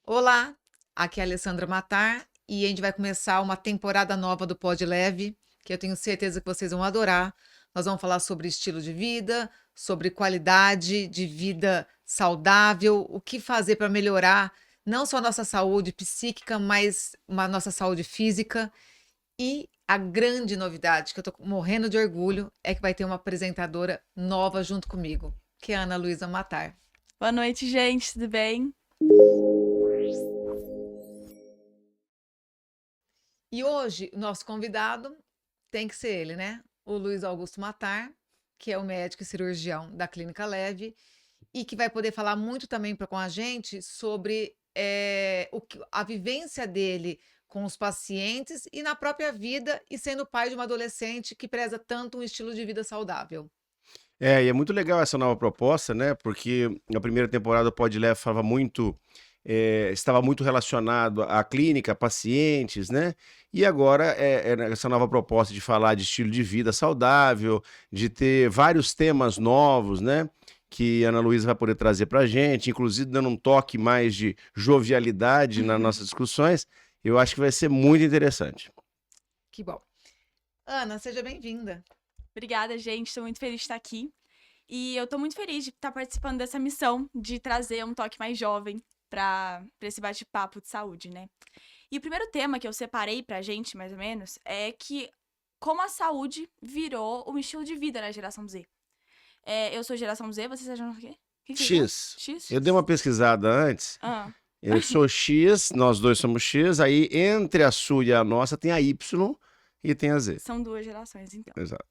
Olá, aqui é a Alessandra Matar e a gente vai começar uma temporada nova do Pod Leve, que eu tenho certeza que vocês vão adorar. Nós vamos falar sobre estilo de vida, sobre qualidade de vida saudável, o que fazer para melhorar não só a nossa saúde psíquica, mas a nossa saúde física. E a grande novidade, que eu estou morrendo de orgulho, é que vai ter uma apresentadora nova junto comigo, que é a Ana Luísa Matar. Boa noite, gente, tudo bem? E hoje, o nosso convidado tem que ser ele, né? O Luiz Augusto Matar, que é o médico e cirurgião da Clínica Leve, e que vai poder falar muito também com a gente sobre a vivência dele com os pacientes e na própria vida, e sendo pai de uma adolescente que preza tanto um estilo de vida saudável. É, e é muito legal essa nova proposta, né? Porque na primeira temporada o Pod Leve falava muito, estava muito relacionado à clínica, a pacientes, né? E agora essa nova proposta de falar de estilo de vida saudável, de ter vários temas novos, né? Que a Ana Luísa vai poder trazer para a gente, inclusive dando um toque mais de jovialidade nas nossas discussões, eu acho que vai ser muito interessante. Que bom. Ana, seja bem-vinda. Obrigada, gente, estou muito feliz de estar aqui. E eu estou muito feliz de estar participando dessa missão de trazer um toque mais jovem para esse bate-papo de saúde, né? E o primeiro tema que eu separei pra gente, mais ou menos, é que como a saúde virou um estilo de vida na geração Z. Eu sou geração Z, vocês acham o quê? O que vocês são? X. X? Eu dei uma pesquisada antes. Ah, Eu sou X, nós dois somos X, aí entre a sua e a nossa tem a Y e tem a Z. são duas gerações, então. Exato.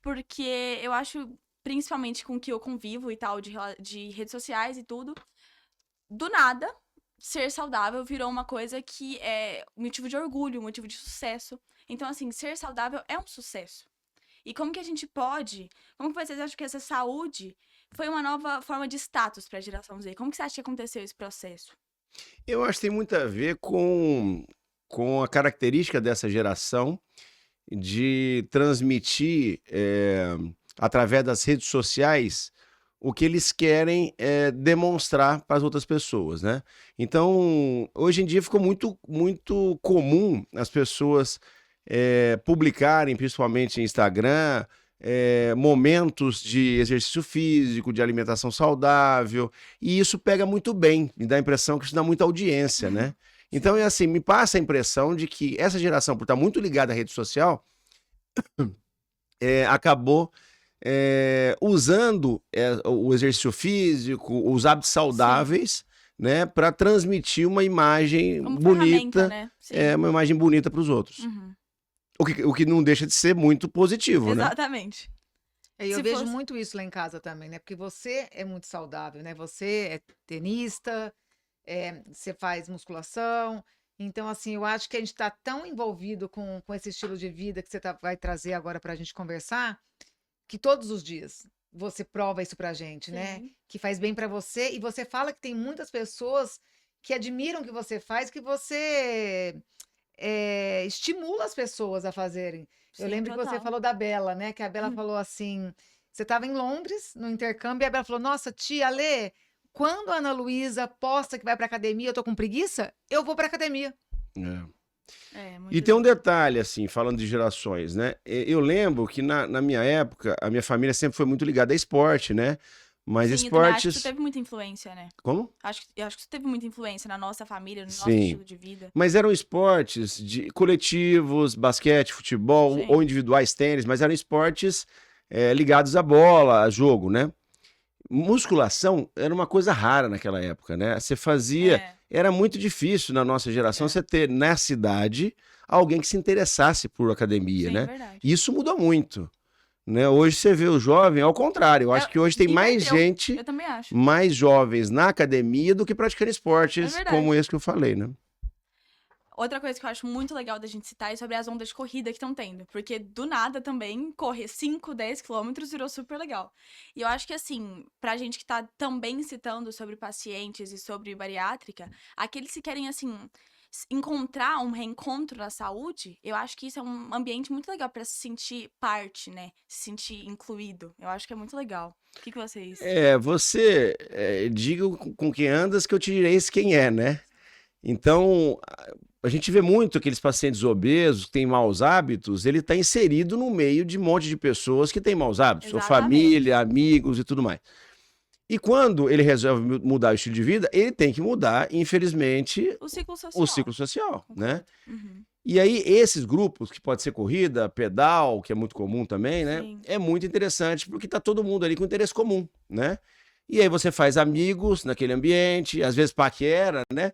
Porque eu acho, principalmente com o que eu convivo e tal, de redes sociais e tudo, do nada, ser saudável virou uma coisa que é um motivo de orgulho, um motivo de sucesso. Então, assim, ser saudável é um sucesso. E como que a gente pode. Como que vocês acham que essa saúde foi uma nova forma de status para a geração Z? Como que você acha que aconteceu esse processo? Eu acho que tem muito a ver com a característica dessa geração de transmitir, através das redes sociais, o que eles querem demonstrar para as outras pessoas, né? Então, hoje em dia ficou muito comum as pessoas publicarem, principalmente em Instagram, momentos de exercício físico, de alimentação saudável, e isso pega muito bem, me dá a impressão que isso dá muita audiência, né? Então, é assim, me passa a impressão de que essa geração, por estar muito ligada à rede social, acabou usando o exercício físico, os hábitos Sim, saudáveis, né, para transmitir uma imagem como ferramenta, bonita, né? Sim. uma imagem bonita para os outros. Uhum. O que não deixa de ser muito positivo, né? Exatamente. E eu Se vejo fosse. muito isso lá em casa também, né? Porque você é muito saudável, né? Você é tenista, você faz musculação. Então, assim, eu acho que a gente está tão envolvido com esse estilo de vida que você vai trazer agora para a gente conversar, que todos os dias você prova isso pra gente, né? Sim, Que faz bem para você e você fala que tem muitas pessoas que admiram o que você faz, que você estimula as pessoas a fazerem. Eu sim, lembro que você total. falou da Bela, né? Que a Bela falou assim: você estava em Londres, no intercâmbio, e a Bela falou: Nossa, tia Lê, quando a Ana Luísa posta que vai pra academia, eu tô com preguiça, eu vou pra academia. É. É, E muito tem um disso. detalhe, assim, falando de gerações, né? Eu lembro que na minha época, a minha família sempre foi muito ligada a esporte, né? Mas Sim, eu também acho que isso esportes. teve muita influência, né? Como? Eu acho que isso teve muita influência na nossa família, no nosso Sim. estilo de vida. Mas eram esportes de coletivos, basquete, futebol ou Sim. individuais, tênis, mas eram esportes ligados à bola, a jogo, né? Musculação era uma coisa rara naquela época, né? Você fazia. É, Era muito difícil na nossa geração É. você ter nessa idade alguém que se interessasse por academia, sim, né? verdade. E isso mudou muito, né? Hoje você vê o jovem, ao contrário, eu acho que hoje tem mais Inverteu. gente, Eu também acho. mais jovens na academia do que praticando É esportes como verdade. esse que eu falei, né? Outra coisa que eu acho muito legal da gente citar é sobre as ondas de corrida que estão tendo. Porque do nada também correr 5, 10 quilômetros virou super legal. E eu acho que assim, pra gente que tá também citando sobre pacientes e sobre bariátrica, aqueles que querem assim encontrar um reencontro na saúde, eu acho que isso é um ambiente muito legal pra se sentir parte, né? Se sentir incluído. Eu acho que é muito legal. O que vocês. Você diga com quem andas que eu te direi quem é, né? Então, a gente vê muito aqueles pacientes obesos que têm maus hábitos, ele está inserido no meio de um monte de pessoas que têm maus hábitos, sua Exatamente. família, amigos e tudo mais. E quando ele resolve mudar o estilo de vida, ele tem que mudar, infelizmente, O ciclo social. o ciclo social, né? Concordo. Uhum. E aí, esses grupos, que pode ser corrida, pedal, que é muito comum também, né? Sim. É muito interessante, porque tá todo mundo ali com interesse comum, né? E aí você faz amigos naquele ambiente, às vezes paquera, né?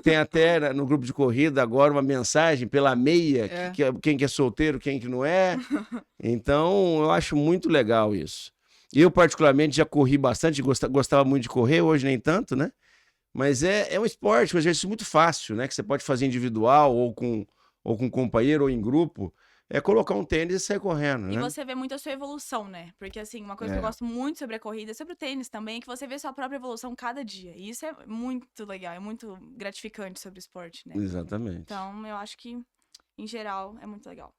Tem até no grupo de corrida agora uma mensagem pela meia, É. quem que é solteiro, quem que não é. Então, eu acho muito legal isso. Eu, particularmente, já corri bastante, gostava muito de correr, hoje nem tanto, né? Mas é um esporte, um exercício muito fácil, né? Que você pode fazer individual, ou com um companheiro, ou em grupo. É colocar um tênis e sair correndo, E né? você vê muito a sua evolução, né? Porque, assim, uma coisa que eu É. gosto muito sobre a corrida, sobre o tênis também, é que você vê sua própria evolução cada dia. E isso é muito legal, é muito gratificante sobre o esporte, né? Exatamente. Então, eu acho que, em geral, é muito legal.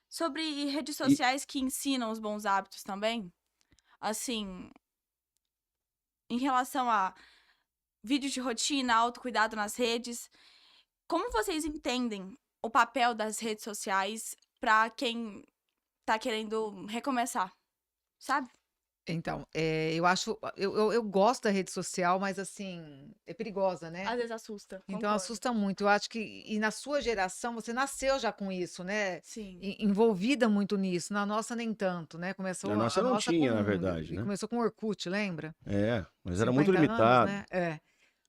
Sobre redes E- sociais que ensinam os bons hábitos também, assim, em relação a vídeos de rotina, autocuidado nas redes, como vocês entendem o papel das redes sociais pra quem tá querendo recomeçar, sabe? Então, eu acho, eu gosto da rede social, mas assim, é perigosa, né? Às vezes assusta. Então Concordo. assusta muito. Eu acho que, e na sua geração, você nasceu já com isso, né? Sim. Envolvida muito nisso. Na nossa, nem tanto, né? Começou Na nossa a não nossa tinha, na verdade, né? começou com o Orkut, lembra? É, mas era muito 50 anos, limitado. né? É.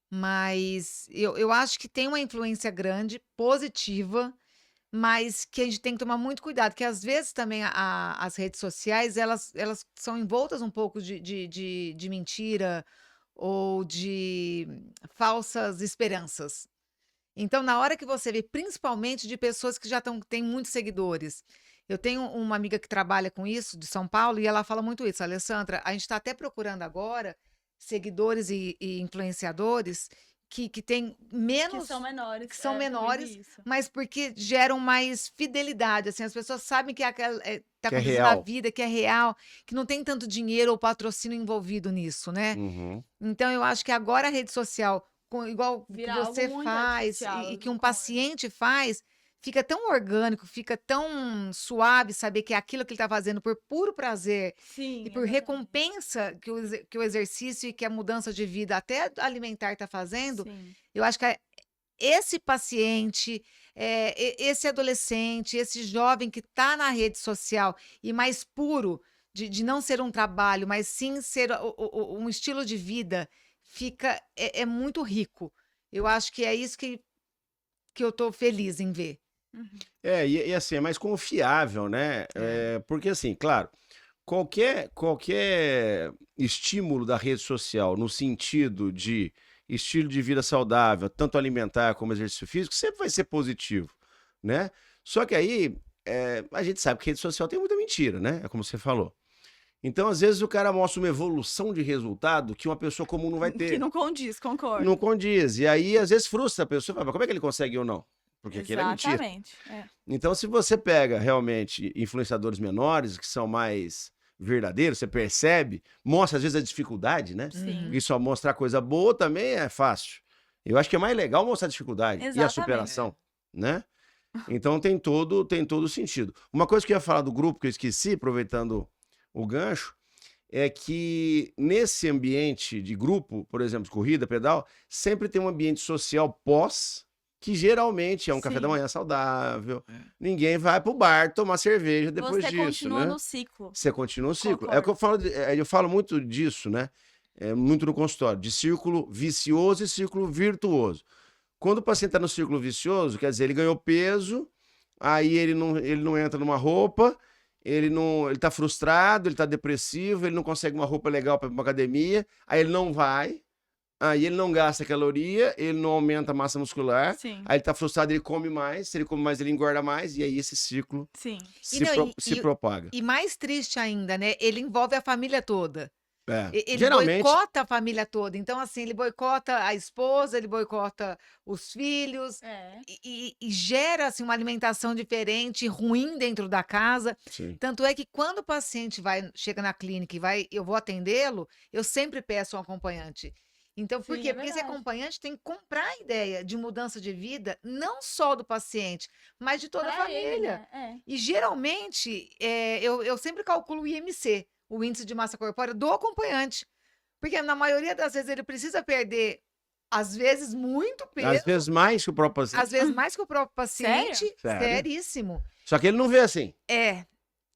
Mas eu acho que tem uma influência grande, positiva, mas que a gente tem que tomar muito cuidado, que às vezes também as redes sociais, elas são envoltas um pouco de mentira ou de falsas esperanças. Então, na hora que você vê, principalmente de pessoas que já têm muitos seguidores. Eu tenho uma amiga que trabalha com isso, de São Paulo, e ela fala muito isso. Alessandra, a gente está até procurando agora seguidores e influenciadores que têm Que menos, são menores. que são eu também vi menores, isso. mas porque geram mais fidelidade. Assim, as pessoas sabem que tá Que é acontecendo na real. vida, que é real, que não tem tanto dinheiro ou patrocínio envolvido nisso, né? Uhum. Então, eu acho que agora a rede social, igual o que Vira algo você muito faz artificial, e eu que um concordo. paciente faz, fica tão orgânico, fica tão suave saber que é aquilo que ele está fazendo por puro prazer Sim, e por exatamente. recompensa que o exercício e que a mudança de vida, até alimentar, está fazendo. Sim. Eu acho que esse paciente, esse adolescente, esse jovem que está na rede social e mais puro, de não ser um trabalho, mas sim ser um estilo de vida, é muito rico. Eu acho que é isso que eu estou feliz em ver. Uhum. E assim, é mais confiável, né? Porque assim, claro, qualquer estímulo da rede social no sentido de estilo de vida saudável, tanto alimentar como exercício físico, sempre vai ser positivo, né? Só que aí, a gente sabe que rede social tem muita mentira, né? É como você falou. Então, às vezes, o cara mostra uma evolução de resultado que uma pessoa comum não vai Que ter. não condiz, concordo. Não condiz. E aí, às vezes, frustra a pessoa. Fala, mas como é que ele consegue ou não? Porque aquilo é mentira. Exatamente. É. Então, se você pega realmente influenciadores menores, que são mais verdadeiros, você percebe, mostra às vezes a dificuldade, né? Sim. E só mostrar coisa boa também é fácil. Eu acho que é mais legal mostrar a dificuldade e a Exatamente. superação, né? Então tem todo sentido. Uma coisa que eu ia falar do grupo que eu esqueci, aproveitando o gancho, é que nesse ambiente de grupo, por exemplo, corrida, pedal, sempre tem um ambiente social pós, que geralmente é um café da Sim. manhã saudável. Ninguém vai pro bar tomar cerveja depois Você disso, continua né? no ciclo. Você continua o ciclo. É o que eu falo muito disso, né? Muito no consultório, de círculo vicioso e círculo virtuoso. Quando o paciente está no círculo vicioso, quer dizer, ele ganhou peso, aí ele não entra numa roupa, ele tá frustrado, ele tá depressivo, ele não consegue uma roupa legal para ir pra uma academia, aí ele não vai, aí ele não gasta caloria, ele não aumenta a massa muscular, Sim. aí ele tá frustrado, ele come mais, se ele come mais, ele engorda mais, e aí esse ciclo Sim. se propaga. E mais triste ainda, né? Ele envolve a família toda. Ele Geralmente, boicota a família toda. Então, assim, ele boicota a esposa, ele boicota os filhos É. e gera assim, uma alimentação diferente, ruim dentro da casa. sim. Tanto é que quando o paciente chega na clínica e eu vou atendê-lo, eu sempre peço um acompanhante. Então, por Sim, quê? é Porque esse verdade. acompanhante tem que comprar a ideia de mudança de vida, não só do paciente, mas de toda a Pra ele, família. né? É. E geralmente, eu sempre calculo o IMC, o índice de massa corpórea do acompanhante. Porque na maioria das vezes ele precisa perder, às vezes, muito Às peso, vezes mais que o próprio às paciente. vezes mais que o próprio paciente, Sério? Sério. seríssimo. Só que ele não vê assim. É.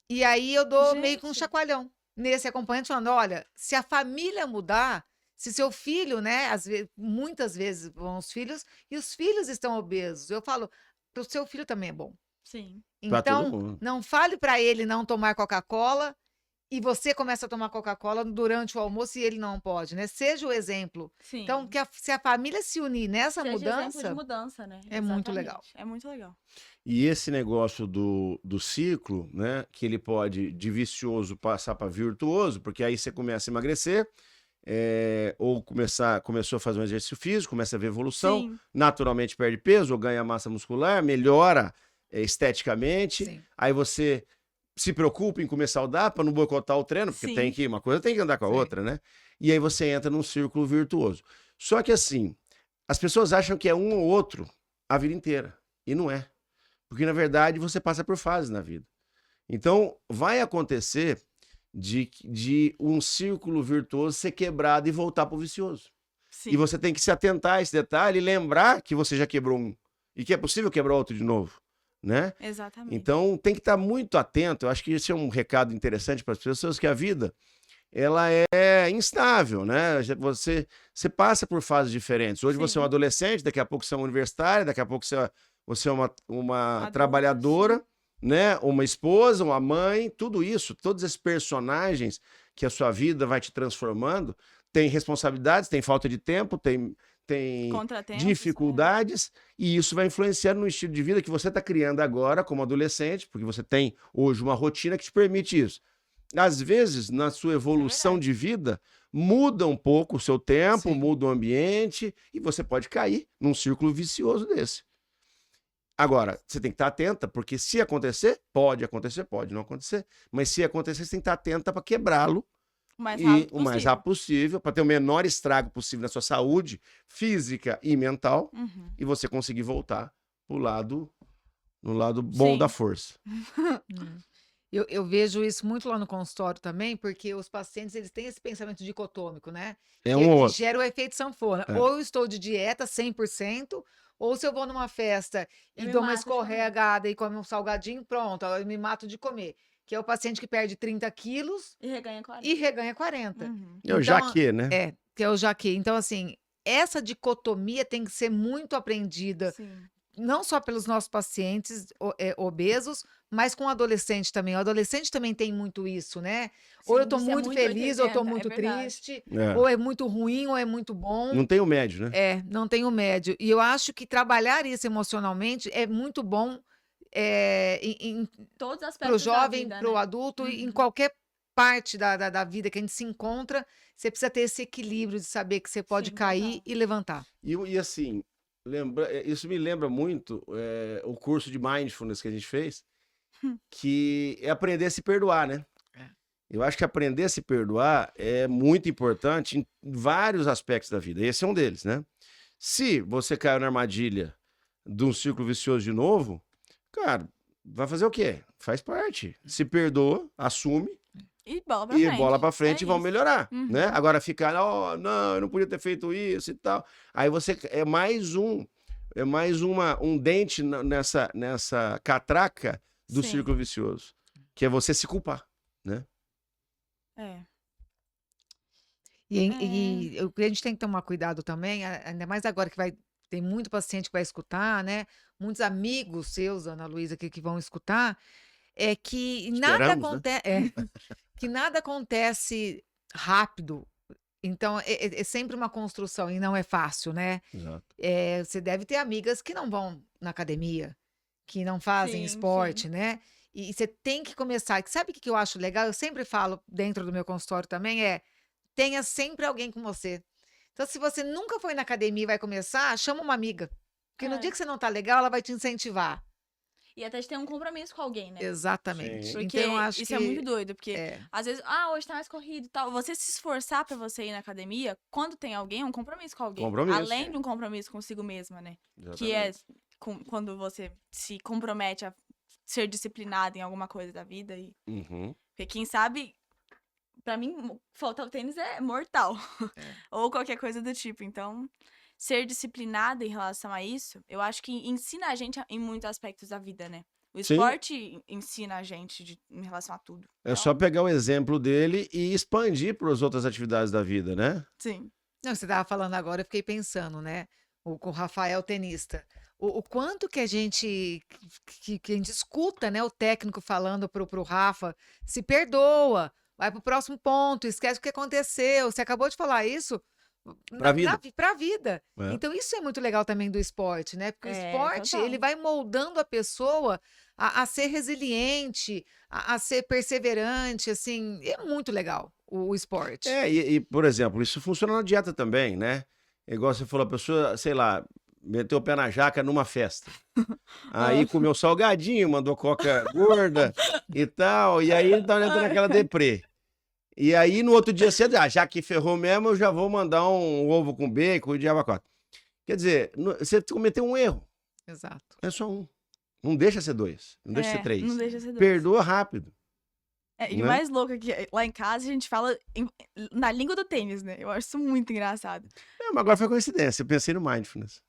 E aí eu dou meio que um Gente. chacoalhão nesse acompanhante, falando: olha, se a família mudar, se seu filho, né, muitas vezes vão os filhos, e os filhos estão obesos. Eu falo, o seu filho também é bom. Sim. Pra todo Então, mundo. não fale para ele não tomar Coca-Cola e você começa a tomar Coca-Cola durante o almoço e ele não pode, né? Seja o exemplo. Sim. Então, se a família se unir nessa Seja exemplo de mudança, mudança, né? é muito legal. Exatamente. É muito legal. E esse negócio do ciclo, né? Que ele pode, de vicioso, passar para virtuoso, porque aí você começa a emagrecer, ou começou a fazer um exercício físico, começa a ver evolução, Sim. naturalmente perde peso ou ganha massa muscular, melhora esteticamente, Sim. aí você se preocupa em comer saudável para não boicotar o treino, porque Sim. uma coisa tem que andar com a Sim. outra, né? E aí você entra num círculo virtuoso. Só que assim, as pessoas acham que é um ou outro a vida inteira, e não é. Porque, na verdade, você passa por fases na vida. Então, vai acontecer de um círculo virtuoso ser quebrado e voltar para o vicioso. Sim. E você tem que se atentar a esse detalhe e lembrar que você já quebrou um. E que é possível quebrar outro de novo, né? Exatamente. Então, tem que estar muito atento. Eu acho que esse é um recado interessante para as pessoas, que a vida, ela é instável, né? Você passa por fases diferentes. Hoje você é um Sim. adolescente, daqui a pouco você é um universitário, daqui a pouco você é uma Adulto, trabalhadora, né? Uma esposa, uma mãe, tudo isso, todos esses personagens que a sua vida vai te transformando, tem responsabilidades, tem falta de tempo, tem Contratempos, dificuldades, e isso vai influenciar no estilo de vida que você está criando agora como adolescente, porque você tem hoje uma rotina que te permite isso. Às vezes, na sua evolução verdade. de vida, muda um pouco o seu tempo, Sim. muda o ambiente, e você pode cair num círculo vicioso desse. Agora, você tem que estar atenta, porque se acontecer, pode não acontecer, mas se acontecer, você tem que estar atenta para quebrá-lo O mais e rápido o mais possível. rápido possível, para ter o menor estrago possível na sua saúde física e mental, Uhum. e você conseguir voltar no lado bom Sim. da força. Eu vejo isso muito lá no consultório também, porque os pacientes eles têm esse pensamento dicotômico, né? É Que um ou que outro. gera o efeito sanfona. É. Ou eu estou de dieta 100%, ou se eu vou numa festa Eu e me dou uma mato de comer. escorregada e come um salgadinho, pronto, eu me mato de comer. Que é o paciente que perde 30 quilos E reganha 40. e reganha 40. Uhum. É o jaque, né? Que é o jaque. Então, assim, essa dicotomia tem que ser muito aprendida, Sim. não só pelos nossos pacientes obesos, mas com o adolescente também. O adolescente também tem muito isso, né? Ou eu Sim, tô isso é muito muito feliz, ou eu tô 880, é muito verdade. triste, É. ou é muito ruim, ou é muito bom. Não tem o médio, né? Não tem o médio. E eu acho que trabalhar isso emocionalmente é muito bom Todos os para o aspectos da jovem, vida, para o né? adulto, em Uhum. qualquer parte da vida que a gente se encontra, você precisa ter esse equilíbrio de saber que você pode Sim, cair total. e levantar. E assim, isso me lembra muito o curso de Mindfulness que a gente fez, que é aprender a se perdoar, né? É. Eu acho que aprender a se perdoar é muito importante em vários aspectos da vida. Esse é um deles, né? Se você caiu na armadilha de um círculo vicioso de novo, cara, vai fazer o quê? Faz parte. Se perdoa, assume E bola pra e frente. bola pra frente É e vão isso. melhorar, Uhum. né? Agora ficar, oh, não, eu não podia ter feito isso e tal. Aí você é mais um dente nessa catraca do Sim. círculo vicioso, que é você se culpar, né? É. E o que a gente tem que tomar cuidado também, ainda mais agora que tem muito paciente que vai escutar, né? Muitos amigos seus, Ana Luísa, que vão escutar, é que Esperamos, né? que nada acontece rápido. Então, é sempre uma construção e não é fácil, né? Exato. Você deve ter amigas que não vão na academia, que não fazem Sim, esporte, sim. né? E você tem que começar. Sabe o que eu acho legal? Eu sempre falo dentro do meu consultório também, tenha sempre alguém com você. Então, se você nunca foi na academia e vai começar, chama uma amiga. Porque no É. dia que você não tá legal, ela vai te incentivar. E até de ter um compromisso com alguém, né? Exatamente. Sim. Porque Então, eu acho isso que é muito doido, porque é, às vezes, hoje tá mais corrido e tal. Você se esforçar pra você ir na academia, quando tem alguém, é um compromisso com alguém. Compromisso. Além de um compromisso consigo mesma, né? Que é quando você se compromete a ser disciplinado em alguma coisa da vida. Uhum. Porque quem sabe, pra mim, faltar o tênis é mortal. Ou qualquer coisa do tipo. Então, ser disciplinada em relação a isso, eu acho que ensina a gente em muitos aspectos da vida, né? O Sim. esporte ensina a gente em relação a tudo. É só pegar o exemplo dele e expandir para as outras atividades da vida, né? Sim. não, você estava falando agora, eu fiquei pensando, né? Com o Rafael, tenista. O quanto que a gente que a gente escuta, né, o técnico falando pro Rafa, se perdoa, vai pro próximo ponto, esquece o que aconteceu. Você acabou de falar isso Pra vida. Pra vida. É. Então, isso é muito legal também do esporte, né? Porque o esporte, total. ele vai moldando a pessoa a ser resiliente, a ser perseverante, assim, é muito legal o esporte. Por exemplo, isso funciona na dieta também, né? Igual você falou, a pessoa, sei lá, meteu o pé na jaca numa festa. Aí comeu salgadinho, mandou coca gorda e tal, e aí tá entrando naquela deprê. E aí no outro dia cedo, já que ferrou mesmo, eu já vou mandar um ovo com bacon e diabo quatro. Quer dizer, você cometeu um erro, Exato. é só um. Não deixa ser dois, não deixa ser três. Não deixa ser dois. Perdoa rápido. E né? o mais louco é que lá em casa a gente fala na língua do tênis, né? Eu acho isso muito engraçado. Mas agora foi coincidência, eu pensei no mindfulness.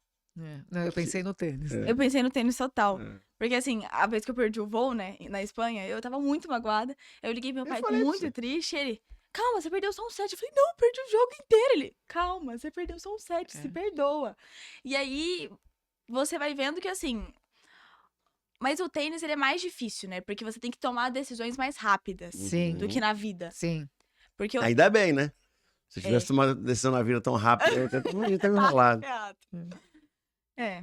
Não, eu pensei no tênis. Eu pensei no tênis total. É. Porque assim, a vez que eu perdi o voo, né, na Espanha, eu tava muito magoada. Eu liguei pro meu pai falei pra muito você. triste, ele... Calma, você perdeu só um set. Eu falei, não, eu perdi o jogo inteiro. Ele, calma, você perdeu só um set, se perdoa. E aí, você vai vendo que assim... Mas o tênis, ele é mais difícil, né? Porque você tem que tomar decisões mais rápidas Sim. do que na vida. Sim. Porque Ainda bem, né? Se eu tivesse tomado decisão na vida tão rápido, eu ia ter me enrolado. É.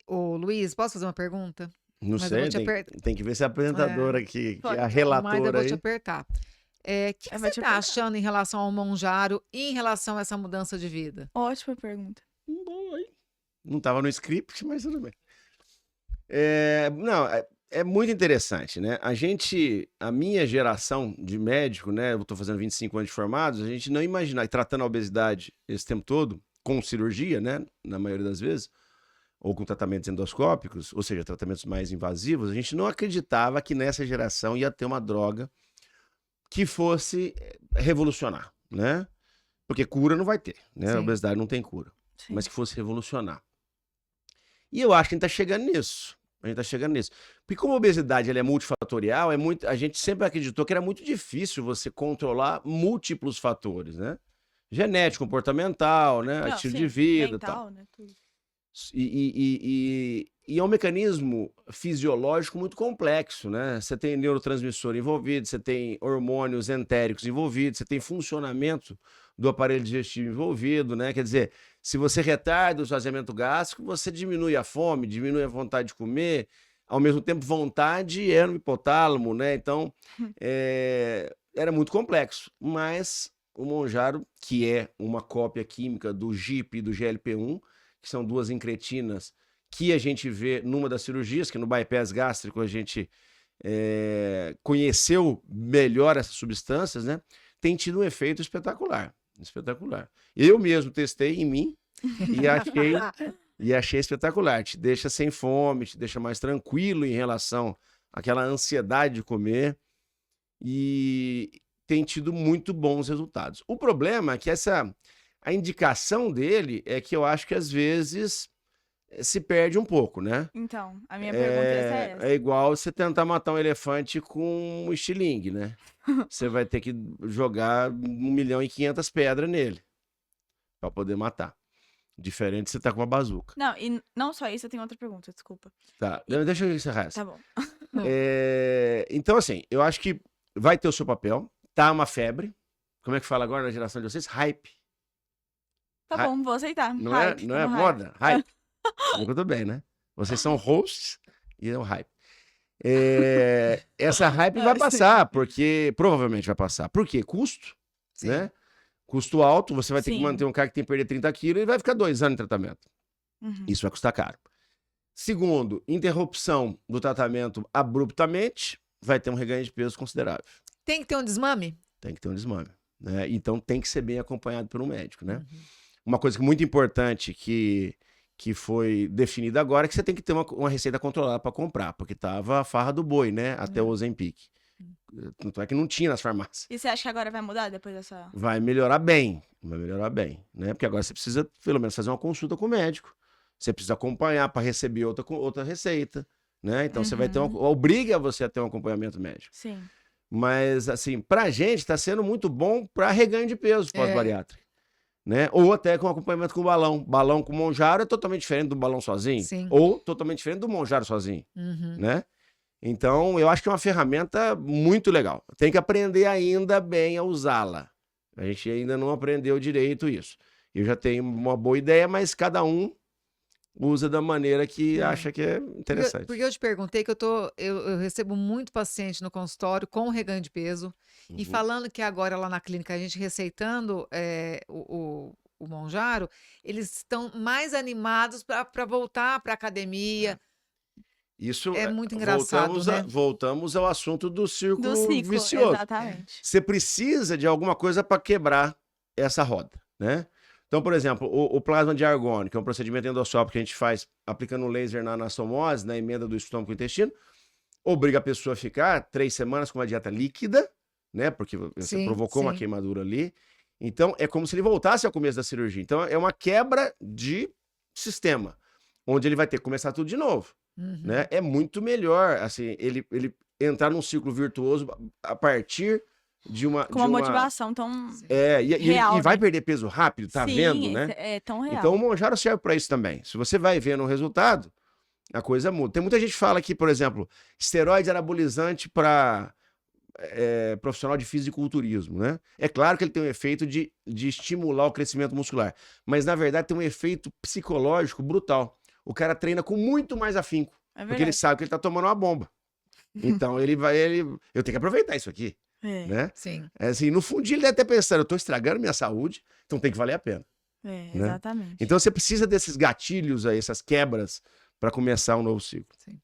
Ô, Luiz, posso fazer uma pergunta? Não Mas eu sei, vou te tem que ver se a apresentadora aqui, que é a Mas eu relatora vou aí. te apertar. O que Vai você te está apertar. achando em relação ao Monjaro e em relação a essa mudança de vida? Ótima pergunta. Bom, aí. Não estava no script, mas tudo bem. Não, é muito interessante, né? A minha geração de médico, né? Eu estou fazendo 25 anos de formados, a gente não imaginar, tratando a obesidade esse tempo todo, com cirurgia, né? Na maioria das vezes, ou com tratamentos endoscópicos, ou seja, tratamentos mais invasivos, a gente não acreditava que nessa geração ia ter uma droga que fosse revolucionar, né? Porque cura não vai ter, né? Sim. A obesidade não tem cura, Sim. mas que fosse revolucionar. E eu acho que a gente está chegando nisso. A gente está chegando nisso. Porque como a obesidade ela é multifatorial, a gente sempre acreditou que era muito difícil você controlar múltiplos fatores, né? Genético, comportamental, né? Não, Estilo sim, de vida e mental, tal. né? Tudo. E é um mecanismo fisiológico muito complexo, né? Você tem neurotransmissor envolvido, você tem hormônios entéricos envolvidos, você tem funcionamento do aparelho digestivo envolvido, né? Quer dizer, se você retarda o esvaziamento gástrico, você diminui a fome, diminui a vontade de comer, ao mesmo tempo vontade é no hipotálamo, né? Então, era muito complexo, mas o Monjaro, que é uma cópia química do GIP e do GLP-1, que são duas incretinas que a gente vê numa das cirurgias, que no bypass gástrico a gente conheceu melhor essas substâncias, né? Tem tido um efeito espetacular, espetacular. Eu mesmo testei em mim e achei espetacular. Te deixa sem fome, te deixa mais tranquilo em relação àquela ansiedade de comer e tem tido muito bons resultados. O problema é que a indicação dele é que eu acho que às vezes se perde um pouco, né? Então, a minha pergunta é essa. É igual você tentar matar um elefante com um estilingue, né? Você vai ter que jogar 1.500.000 pedras nele para poder matar. Diferente de você tá com uma bazuca. Não, e não só isso, eu tenho outra pergunta, desculpa. Tá, deixa eu encerrar essa. Tá bom. Então, assim, eu acho que vai ter o seu papel. Tá uma febre. Como é que fala agora na geração de vocês? Hype. Tá bom, vou aceitar. Não Hype, é hype. moda? Hype. Tudo bem, né? Vocês são hosts e é o hype. Essa hype vai passar, porque provavelmente vai passar. Por quê? Custo, Sim. né? Custo alto, você vai ter que Sim. manter um cara que tem que perder 30 quilos e vai ficar 2 anos de tratamento. Uhum. Isso vai custar caro. Segundo, interrupção do tratamento abruptamente, vai ter um reganho de peso considerável. Tem que ter um desmame? Tem que ter um desmame, né? Então tem que ser bem acompanhado por um médico, né? Uma coisa muito importante que foi definida agora é que você tem que ter uma receita controlada para comprar, porque tava a farra do boi, né? Até o Ozempic. Tanto é que não tinha nas farmácias. E você acha que agora vai mudar depois dessa... Vai melhorar bem, né? Porque agora você precisa, pelo menos, fazer uma consulta com o médico. Você precisa acompanhar para receber outra receita, né? Então você vai ter obriga você a ter um acompanhamento médico. Sim. Mas, assim, pra gente tá sendo muito bom para reganho de peso pós-bariátrico, né? Ou até com acompanhamento com balão. Balão com Monjaro é totalmente diferente do balão sozinho. Sim. Ou totalmente diferente do Monjaro sozinho, né? Então, eu acho que é uma ferramenta muito legal. Tem que aprender ainda bem a usá-la. A gente ainda não aprendeu direito isso. Eu já tenho uma boa ideia, mas cada um usa da maneira que acha que é interessante. Porque eu te perguntei que eu recebo muito paciente no consultório com reganho de peso e falando que agora lá na clínica a gente receitando o Monjaro, eles estão mais animados para voltar para academia. Isso É muito engraçado, né? Voltamos ao assunto do círculo vicioso. Exatamente. Você precisa de alguma coisa para quebrar essa roda, né? Então, por exemplo, o plasma de argônio, que é um procedimento endoscópico que a gente faz aplicando laser na anastomose, na emenda do estômago com o intestino, obriga a pessoa a ficar 3 semanas com uma dieta líquida, né? Porque você provocou uma queimadura ali. Então, é como se ele voltasse ao começo da cirurgia. Então, é uma quebra de sistema, onde ele vai ter que começar tudo de novo, né? É muito melhor, assim, ele entrar num ciclo virtuoso a partir de uma... Com uma motivação tão real, e vai né? perder peso rápido, tá vendo, né? É tão real. Então o Monjaro serve para isso também. Se você vai vendo o resultado, a coisa muda. Tem muita gente que fala que, por exemplo, esteroide anabolizante para profissional de fisiculturismo, né? É claro que ele tem um efeito de estimular o crescimento muscular, mas na verdade tem um efeito psicológico brutal. O cara treina com muito mais afinco, porque ele sabe que ele tá tomando uma bomba. Então eu tenho que aproveitar isso aqui. Né? Sim. Assim, no fundinho ele deve ter pensado, eu tô estragando minha saúde, então tem que valer a pena. Né? Exatamente. Então você precisa desses gatilhos aí, essas quebras, para começar um novo ciclo. Sim.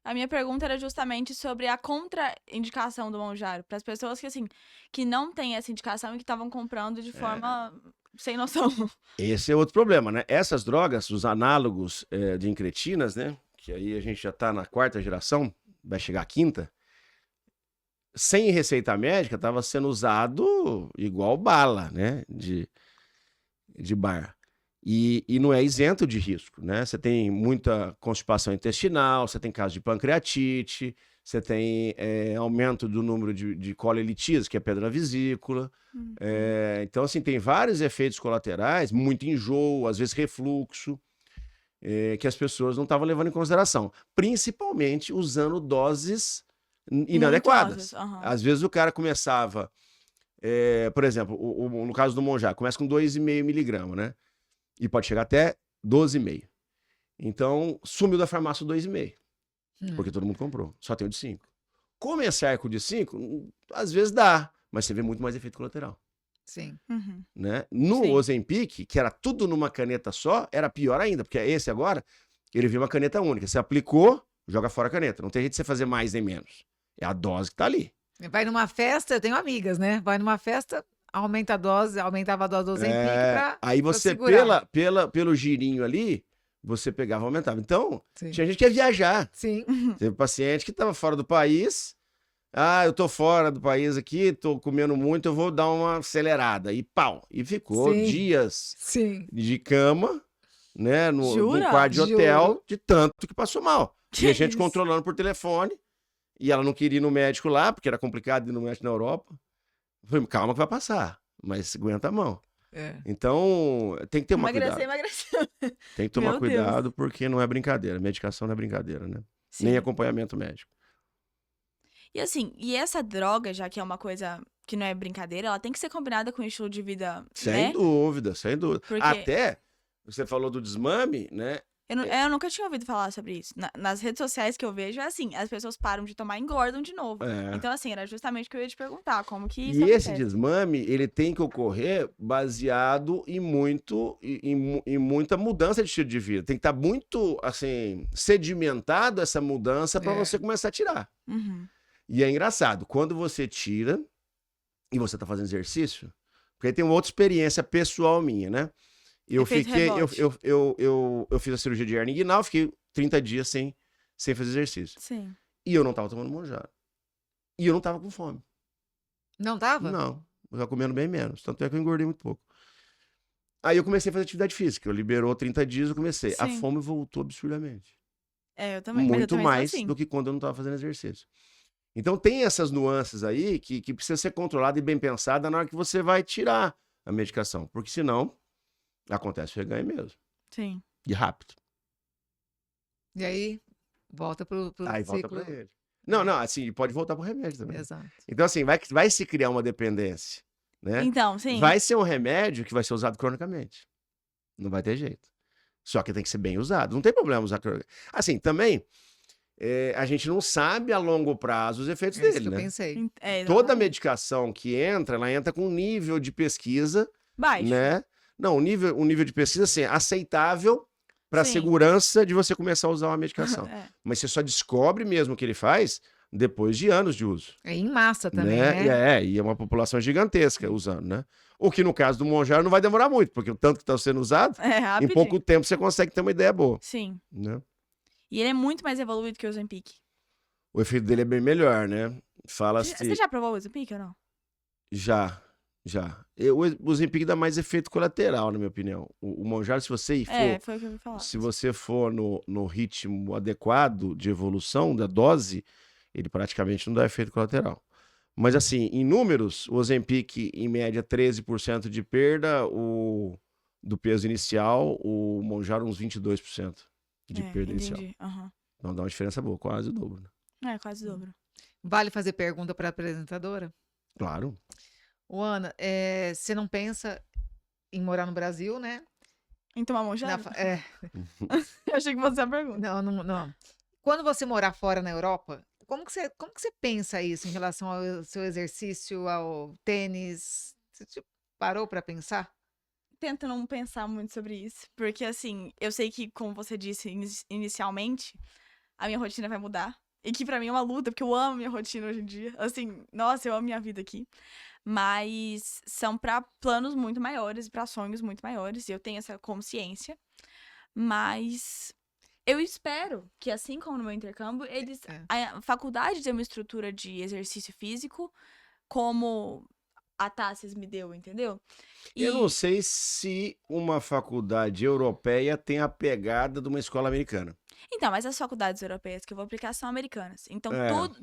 A minha pergunta era justamente sobre a contraindicação do Monjaro, para as pessoas que, assim, que não têm essa indicação e que estavam comprando de forma sem noção. Esse é outro problema, né? Essas drogas, os análogos de incretinas, né? Que aí a gente já tá na 4ª geração, vai chegar à 5ª, sem receita médica, estava sendo usado igual bala, né? De bar. E não é isento de risco, né? Você tem muita constipação intestinal, você tem casos de pancreatite, você tem aumento do número de colelitise, que é pedra na vesícula. Então, assim, tem vários efeitos colaterais, muito enjoo, às vezes refluxo, que as pessoas não estavam levando em consideração. Principalmente usando doses inadequadas. Às vezes o cara começava, por exemplo, no caso do Monjaro, começa com 2,5 miligramas, né? E pode chegar até 12,5. Então, sumiu da farmácia o 2,5. Porque todo mundo comprou. Só tem o de 5. Começar com o de 5, às vezes dá, mas você vê muito mais efeito colateral. Sim. Né? No Ozempic, que era tudo numa caneta só, era pior ainda, porque esse agora, ele viu uma caneta única. Você aplicou, joga fora a caneta. Não tem jeito de você fazer mais nem menos. É a dose que tá ali. Vai numa festa, eu tenho amigas, né? Vai numa festa, aumenta a dose, aumentava a dose do Ozempic pra aí você, pra pelo girinho ali, você pegava e aumentava. Então, Sim. tinha gente que ia viajar. Sim. Teve paciente que estava fora do país. Ah, eu tô fora do país aqui, tô comendo muito, eu vou dar uma acelerada. E pau. E ficou dias de cama, né? No quarto de hotel, de tanto que passou mal. E a gente controlando por telefone. E ela não queria ir no médico lá, porque era complicado ir no médico na Europa. Eu falei, calma que vai passar, mas aguenta a mão. Então, tem que ter uma cuidado. Emagreceu. Tem que tomar cuidado, porque não é brincadeira. Medicação não é brincadeira, né? Sim. Nem acompanhamento médico. E assim, essa droga, já que é uma coisa que não é brincadeira, ela tem que ser combinada com o estilo de vida, Sem dúvida, sem dúvida. Porque... Até, você falou do desmame, né? Eu nunca tinha ouvido falar sobre isso. Nas redes sociais que eu vejo, é assim, as pessoas param de tomar e engordam de novo. É. Então, assim, era justamente o que eu ia te perguntar, como que isso E esse acontece? desmame, ele tem que ocorrer baseado em muita mudança de estilo de vida. Tem que estar muito, assim, sedimentado essa mudança para É. você começar a tirar. Uhum. E é engraçado, quando você tira e você tá fazendo exercício, porque aí tem uma outra experiência pessoal minha, né? Eu Efeito fiquei, rebote. eu fiz a cirurgia de hernia inguinal, fiquei 30 dias sem fazer exercício. Sim. E eu não tava tomando Monjaro. E eu não tava com fome. Não tava? Não, eu tava comendo bem menos. Tanto é que eu engordei muito pouco. Aí eu comecei a fazer atividade física. Eu liberou 30 dias, eu comecei. A Sim. fome voltou absurdamente. Eu também. Mas eu Muito também sou mais assim. do que quando eu não tava fazendo exercício. Então tem essas nuances aí que precisa ser controlada e bem pensada na hora que você vai tirar a medicação. Porque senão acontece o reganho mesmo. Sim. E rápido. E aí, volta pro Aí volta ciclo. pra ele. Não, assim, pode voltar pro remédio também. Exato. Então, assim, vai se criar uma dependência, né? Então, sim. Vai ser um remédio que vai ser usado cronicamente. Não vai ter jeito. Só que tem que ser bem usado. Não tem problema usar cronicamente. Assim, também, a gente não sabe a longo prazo os efeitos É isso dele, que eu né? pensei. Toda Exatamente. medicação que entra, ela entra com um nível de pesquisa, Baixo. né? Não, um nível de pesquisa, assim, aceitável para Sim. segurança de você começar a usar uma medicação. É. Mas você só descobre mesmo o que ele faz depois de anos de uso. É em massa também, Né? né? E é uma população gigantesca usando, né? O que no caso do Monjaro não vai demorar muito, porque o tanto que está sendo usado, É em rapidinho. pouco tempo você consegue ter uma ideia boa, Sim. né? E ele é muito mais evoluído que o Ozempic. O efeito dele é bem melhor, né? Fala-se... Você já provou o Ozempic ou não? Já. O Ozempic dá mais efeito colateral, na minha opinião. O Monjaro, se você for... Foi o que eu ouvi falar. Se você for no ritmo adequado de evolução da dose, ele praticamente não dá efeito colateral. Mas assim, em números, o Ozempic, em média, 13% de perda, do peso inicial, o Monjaro uns 22% de perda inicial. Entendi. Aham. Então dá uma diferença boa, quase o dobro, né? Quase o dobro. Vale fazer pergunta para a apresentadora? Claro. Ô, Ana, você não pensa em morar no Brasil, né? Em tomar Na Monjaro? fa- Eu achei que fosse a pergunta. não. Quando você morar fora na Europa, como que você pensa isso em relação ao seu exercício, ao tênis? Você parou para pensar? Tento não pensar muito sobre isso. Porque, assim, eu sei que, como você disse inicialmente, a minha rotina vai mudar. E que pra mim é uma luta, porque eu amo minha rotina hoje em dia. Assim, nossa, eu amo minha vida aqui. Mas são pra planos muito maiores, pra sonhos muito maiores. E eu tenho essa consciência. Mas eu espero que, assim como no meu intercâmbio, a faculdade tem uma estrutura de exercício físico como a Tassis me deu, entendeu? Eu não sei se uma faculdade europeia tem a pegada de uma escola americana. Então, mas as faculdades europeias que eu vou aplicar são americanas. Então,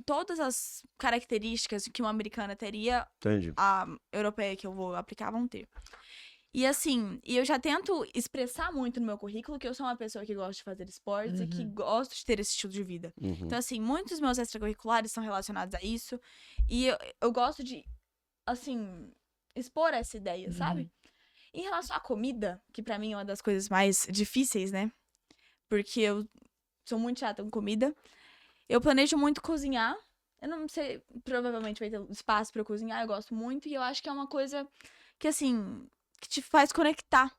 todas as características que uma americana teria, Entendi. a europeia que eu vou aplicar vão ter. E assim, eu já tento expressar muito no meu currículo que eu sou uma pessoa que gosta de fazer esportes e que gosto de ter esse estilo de vida. Então, assim, muitos dos meus extracurriculares são relacionados a isso. E eu gosto de, assim, expor essa ideia, sabe? Em relação à comida, que pra mim é uma das coisas mais difíceis, né? Porque eu sou muito chata com comida. Eu planejo muito cozinhar. Eu não sei, provavelmente vai ter espaço pra eu cozinhar, eu gosto muito. E eu acho que é uma coisa que, assim, que te faz conectar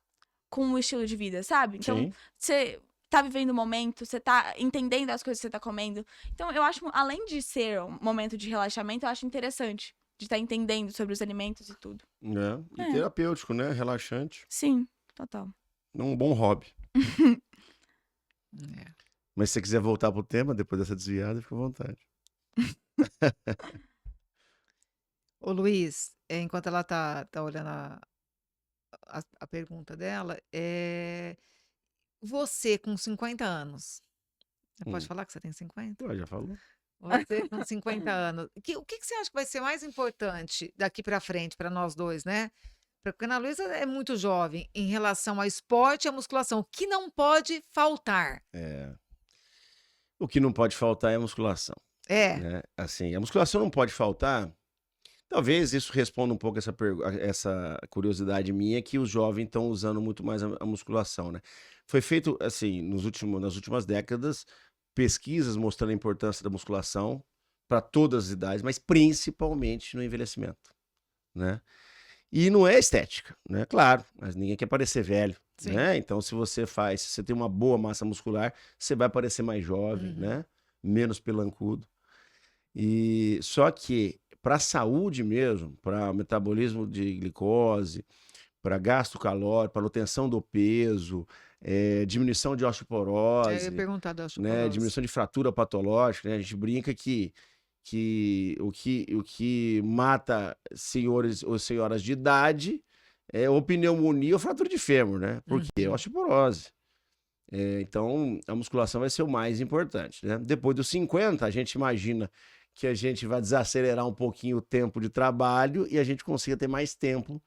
com o estilo de vida, sabe? Então, você tá vivendo o momento, você tá entendendo as coisas que você tá comendo. Então, eu acho, além de ser um momento de relaxamento, eu acho interessante de estar entendendo sobre os alimentos e tudo. E terapêutico, né? Relaxante. Sim, total. Um bom hobby. Mas se você quiser voltar pro tema, depois dessa desviada, fica à vontade. Ô, Luiz, enquanto ela tá olhando a pergunta dela, você com 50 anos, você pode falar que você tem 50? Ué, já falou. Você com 50 anos, o que você acha que vai ser mais importante daqui para frente para nós dois, né? Porque a Ana Luísa é muito jovem em relação ao esporte e à musculação, o que não pode faltar. O que não pode faltar é a musculação. Né? Assim, a musculação não pode faltar. Talvez isso responda um pouco essa curiosidade minha, que os jovens estão usando muito mais a musculação, né? Foi feito, assim, nas últimas décadas, pesquisas mostrando a importância da musculação para todas as idades, mas principalmente no envelhecimento, né? E não é estética, né? Claro, mas ninguém quer parecer velho, Sim. né? Então, se você tem uma boa massa muscular, você vai parecer mais jovem, né? Menos pelancudo. E só que para a saúde mesmo, para metabolismo de glicose, para gasto calórico, para manutenção do peso, diminuição de Eu ia osteoporose, perguntar da né? osteoporose. Diminuição de fratura patológica, né? A gente brinca que o que mata senhores ou senhoras de idade é ou pneumonia ou fratura de fêmur, né? Por quê? Osteoporose. Então, a musculação vai ser o mais importante, né? Depois dos 50, a gente imagina que a gente vai desacelerar um pouquinho o tempo de trabalho e a gente consiga ter mais tempo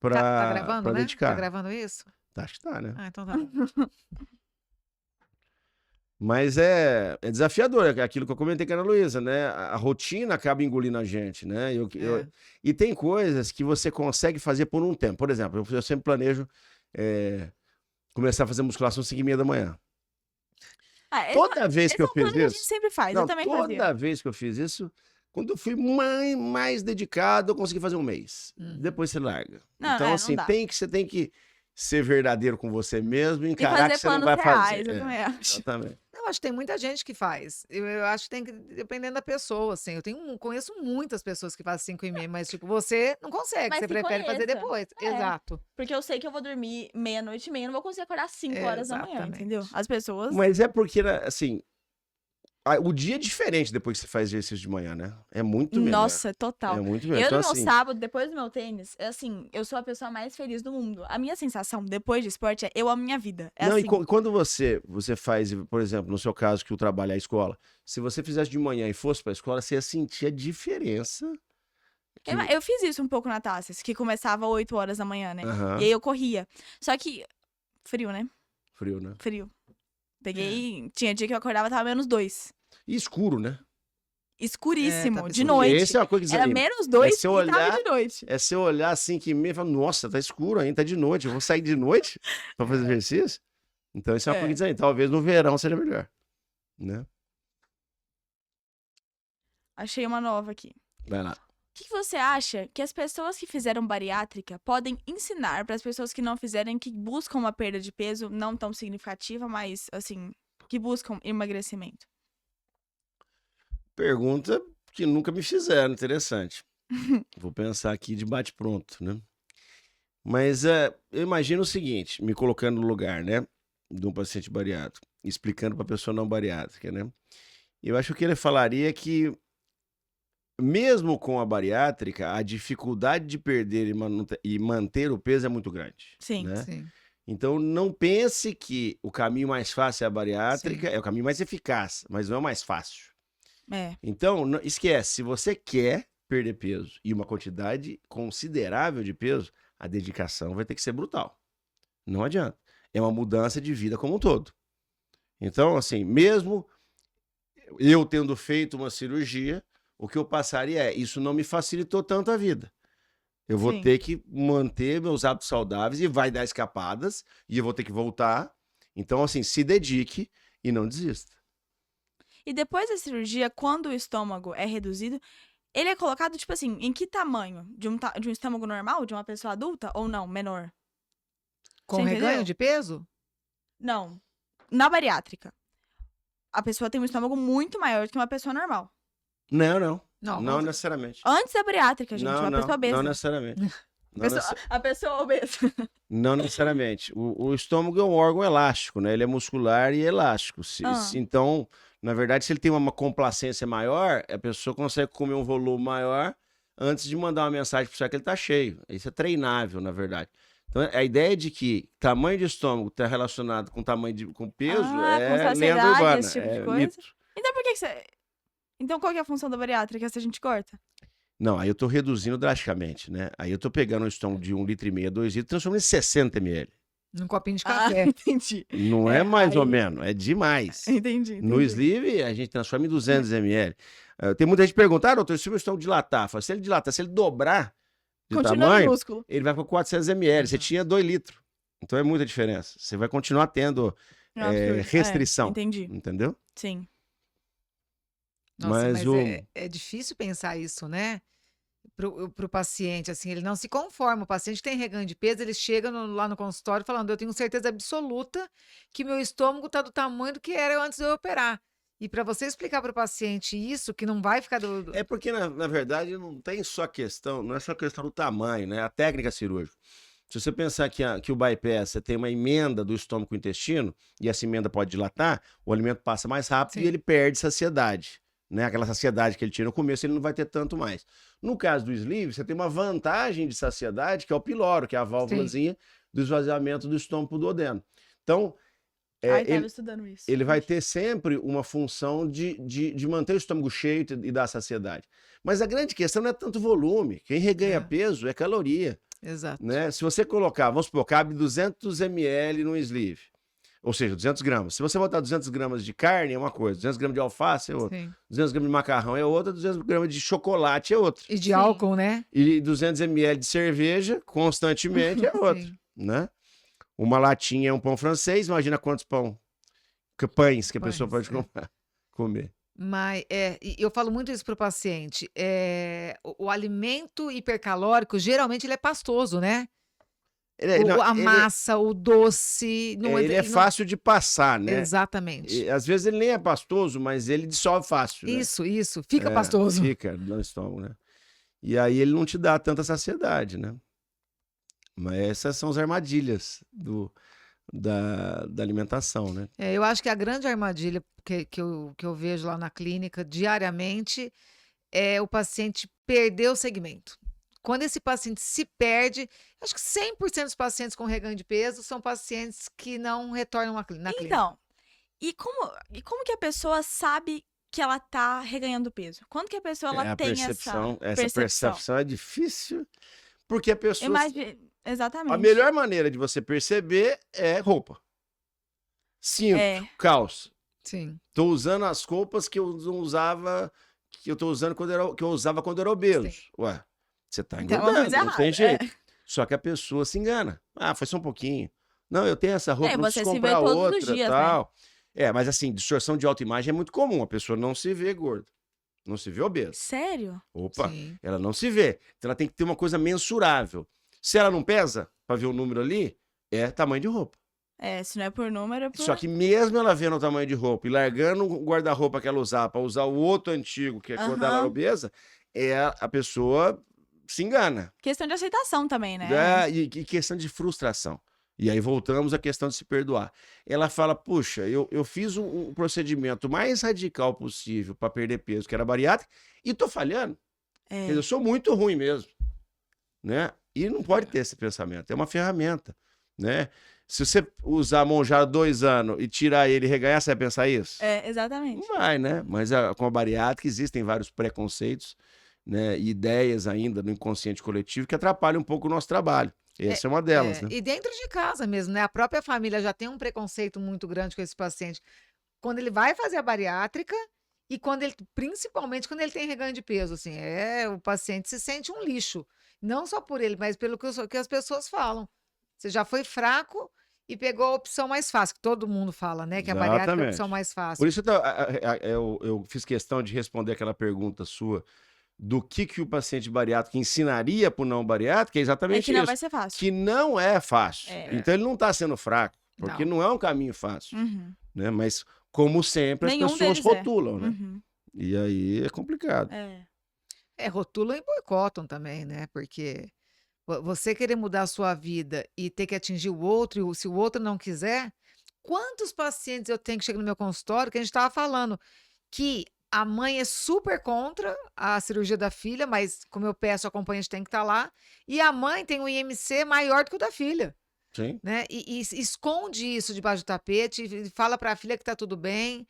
Tá para gravando, né? Tá dedicar. gravando isso? Acho que tá, né? Ah, então tá bom. Mas é desafiador, é aquilo que eu comentei com a Ana Luísa, né? A rotina acaba engolindo a gente, né? E tem coisas que você consegue fazer por um tempo. Por exemplo, eu sempre planejo começar a fazer musculação às 5h30 da manhã. Toda vez que eu fiz A gente isso, sempre faz, não, eu também fazia. toda vez que eu fiz isso, quando eu fui mais dedicado, eu consegui fazer um mês. Depois você larga. Não, Então, não assim, dá. você tem que ser verdadeiro com você mesmo e E encarar fazer que você não planos vai reais, fazer. eu também acho. Exatamente. Eu acho que tem muita gente que faz. Eu acho que tem que, dependendo da pessoa, assim. Conheço muitas pessoas que fazem 5h30, mas, tipo, você não consegue, Mas você se prefere fazer conheça. depois. É. Exato. Porque eu sei que eu vou dormir meia-noite e meia, não vou conseguir acordar às 5 horas da manhã, Exatamente. entendeu? As pessoas... Mas é porque, né, assim, o dia é diferente depois que você faz exercício de manhã, né? É muito melhor. Nossa, total. É muito melhor. Eu, Então, no meu assim, sábado, depois do meu tênis, assim, eu sou a pessoa mais feliz do mundo. A minha sensação, depois de esporte, é eu amo minha vida. É não, assim. e quando você faz, por exemplo, no seu caso, que o trabalho é a escola, se você fizesse de manhã e fosse pra escola, você ia sentir a diferença. Eu fiz isso um pouco na Taças, que começava às 8 horas da manhã, né? Aham. E aí eu corria. Só que, frio, né? Frio, né? Frio. Peguei, tinha dia que eu acordava, tava -2. E escuro, né? Escuríssimo, tava de escuro. noite. Essa é uma coisa que Era desanima. -2 se e olhar- tava de noite. É você olhar assim que meio e falar, nossa, tá escuro ainda, tá de noite, eu vou sair de noite pra fazer exercício? Então isso é uma coisa que desanima. Talvez no verão seja melhor, né? Achei uma nova aqui. Vai lá. O que você acha que as pessoas que fizeram bariátrica podem ensinar para as pessoas que não fizerem, que buscam uma perda de peso não tão significativa, mas, assim, que buscam emagrecimento? Pergunta que nunca me fizeram, interessante. Vou pensar aqui de bate-pronto, né? Mas eu imagino o seguinte, me colocando no lugar, né, de um paciente bariátrico, explicando para a pessoa não bariátrica, né? Eu acho que ele falaria que, mesmo com a bariátrica, a dificuldade de perder e manter o peso é muito grande. Sim. Né? Sim. Então, não pense que o caminho mais fácil é a bariátrica, Sim. é o caminho mais eficaz, mas não é o mais fácil. É. Então, esquece, se você quer perder peso e uma quantidade considerável de peso, a dedicação vai ter que ser brutal. Não adianta. É uma mudança de vida como um todo. Então, assim, mesmo eu tendo feito uma cirurgia, o que eu passaria é, isso não me facilitou tanto a vida. Eu vou Sim. ter que manter meus hábitos saudáveis e vai dar escapadas e eu vou ter que voltar. Então, assim, se dedique e não desista. E depois da cirurgia, quando o estômago é reduzido, ele é colocado, tipo assim, em que tamanho? De um estômago normal, de uma pessoa adulta, ou não, menor? Com Você reganho entendeu? de peso? Não. Na bariátrica, a pessoa tem um estômago muito maior do que uma pessoa normal. Não Não. necessariamente. Antes da bariátrica, gente, uma pessoa obesa. Não necessariamente. A pessoa obesa. Não necessariamente. O estômago é um órgão elástico, né? Ele é muscular e elástico. Então, na verdade, se ele tem uma complacência maior, a pessoa consegue comer um volume maior antes de mandar uma mensagem para você que ele está cheio. Isso é treinável, na verdade. Então, a ideia de que tamanho de estômago está relacionado com com peso com é saciedade, lenda urbana, esse tipo de é coisa. mito. Então por que você... Então qual que é a função da bariátrica se a gente corta? Não, aí eu estou reduzindo drasticamente, né? Aí eu estou pegando um estômago de 1,5 litro, 2 litros, transformando em 60 ml. Num copinho de Ah, café. entendi. Não é mais ou aí... menos, é demais. Entendi, No entendi. sleeve, a gente transforma em 200 ml. Tem muita gente que pergunta, doutor, se eu estou dilatar, fala, se ele dilatar, se ele dobrar de Continua tamanho, minúsculo. ele vai para 400 ml. Você Exato. tinha 2 litros. Então é muita diferença. Você vai continuar tendo É um absurdo. restrição. Entendi. Entendeu? Sim. Nossa, Mas mas é difícil pensar isso, né? Pro paciente, assim, ele não se conforma. O paciente tem reganho de peso, ele chega lá no consultório falando: eu tenho certeza absoluta que meu estômago está do tamanho do que era antes de eu operar. E para você explicar para o paciente isso, que não vai ficar É porque, na verdade, não tem só questão, não é só questão do tamanho, né? A técnica cirúrgica. Se você pensar que o bypass você tem uma emenda do estômago com o intestino, e essa emenda pode dilatar, o alimento passa mais rápido Sim. e ele perde saciedade. Né? Aquela saciedade que ele tinha no começo, ele não vai ter tanto mais. No caso do sleeve, você tem uma vantagem de saciedade, que é o piloro, que é a válvulazinha do esvaziamento do estômago pro duodeno. Então, Ai, tava ele, estudando isso. ele vai ter sempre uma função de manter o estômago cheio e dar saciedade. Mas a grande questão não é tanto volume. Quem reganha peso é caloria. Exato. Né? Se você colocar, vamos supor, cabe 200 ml no sleeve. Ou seja, 200 gramas. Se você botar 200 gramas de carne, é uma coisa. 200 gramas de alface é outra. Sim. 200 gramas de macarrão é outra. 200 gramas de chocolate é outra. E de Sim. álcool, né? E 200 ml de cerveja, constantemente, é outra. Sim. Né? Uma latinha é um pão francês. Imagina quantos pães que a pessoa pode comer. Mas e eu falo muito isso para o paciente. O alimento hipercalórico, geralmente, ele é pastoso, né? A massa, o doce. Ele é fácil de passar, né? Exatamente. E, às vezes ele nem é pastoso, mas ele dissolve fácil. Né? Isso. Fica pastoso. Fica no estômago, né? E aí ele não te dá tanta saciedade, né? Mas essas são as armadilhas da alimentação, né? Eu acho que a grande armadilha que eu vejo lá na clínica diariamente é o paciente perder o segmento. Quando esse paciente se perde, acho que 100% dos pacientes com reganho de peso são pacientes que não retornam na clínica. Então, e como que a pessoa sabe que ela tá reganhando peso? Quando que a pessoa ela tem essa essa percepção é difícil, porque a pessoa... Exatamente. A melhor maneira de você perceber é roupa. Cinto, calça. Sim. Tô usando as roupas que eu não usava, que eu usava quando era obeso. Sim. Ué, você tá Tem uma engordando, coisa não tem errada, jeito. Só que a pessoa se engana. Foi só um pouquinho. Não, eu tenho essa roupa, não você preciso se vê comprar todos outra, os dias, tal. Mas assim, distorção de autoimagem é muito comum. A pessoa não se vê gorda. Não se vê obesa. Sério? Opa, Sim. ela não se vê. Então ela tem que ter uma coisa mensurável. Se ela não pesa, pra ver o número ali, é tamanho de roupa. Se não é por número, é por... Só que mesmo ela vendo o tamanho de roupa e largando o guarda-roupa que ela usava pra usar o outro antigo, que é quando ela era obesa, a pessoa se engana. Questão de aceitação também, né? E questão de frustração. E aí voltamos à questão de se perdoar. Ela fala, puxa, eu fiz um procedimento mais radical possível para perder peso, que era bariátrica, e tô falhando. Quer dizer, eu sou muito ruim mesmo. Né? E não pode ter esse pensamento. É uma ferramenta. Né? Se você usar a monjara 2 anos e tirar ele e reganhar, você vai pensar isso? Exatamente. Não vai, né? Mas com a bariátrica existem vários preconceitos, né? E ideias ainda no inconsciente coletivo que atrapalham um pouco o nosso trabalho. Essa é uma delas, né? E dentro de casa mesmo, né? A própria família já tem um preconceito muito grande com esse paciente. Quando ele vai fazer a bariátrica e principalmente quando ele tem reganho de peso, assim, o paciente se sente um lixo. Não só por ele, mas pelo que as pessoas falam. Você já foi fraco e pegou a opção mais fácil, que todo mundo fala, né? Que a bariátrica é a opção mais fácil. Por isso eu fiz questão de responder aquela pergunta sua do que o paciente bariátrico ensinaria para o não bariátrico, é exatamente que isso. não vai ser fácil. Que não é fácil. Então ele não está sendo fraco, porque não é um caminho fácil. Uhum. Né? Mas, como sempre, Nenhum as pessoas deles rotulam, né? Uhum. E aí é complicado. Rotulam e boicotam também, né? Porque você querer mudar a sua vida e ter que atingir o outro, e se o outro não quiser, quantos pacientes eu tenho que chegar no meu consultório que a gente estava falando que a mãe é super contra a cirurgia da filha, mas como eu peço, o acompanhante tem que estar lá, e a mãe tem um IMC maior do que o da filha. Sim. Né? E esconde isso debaixo do tapete, e fala para a filha que está tudo bem,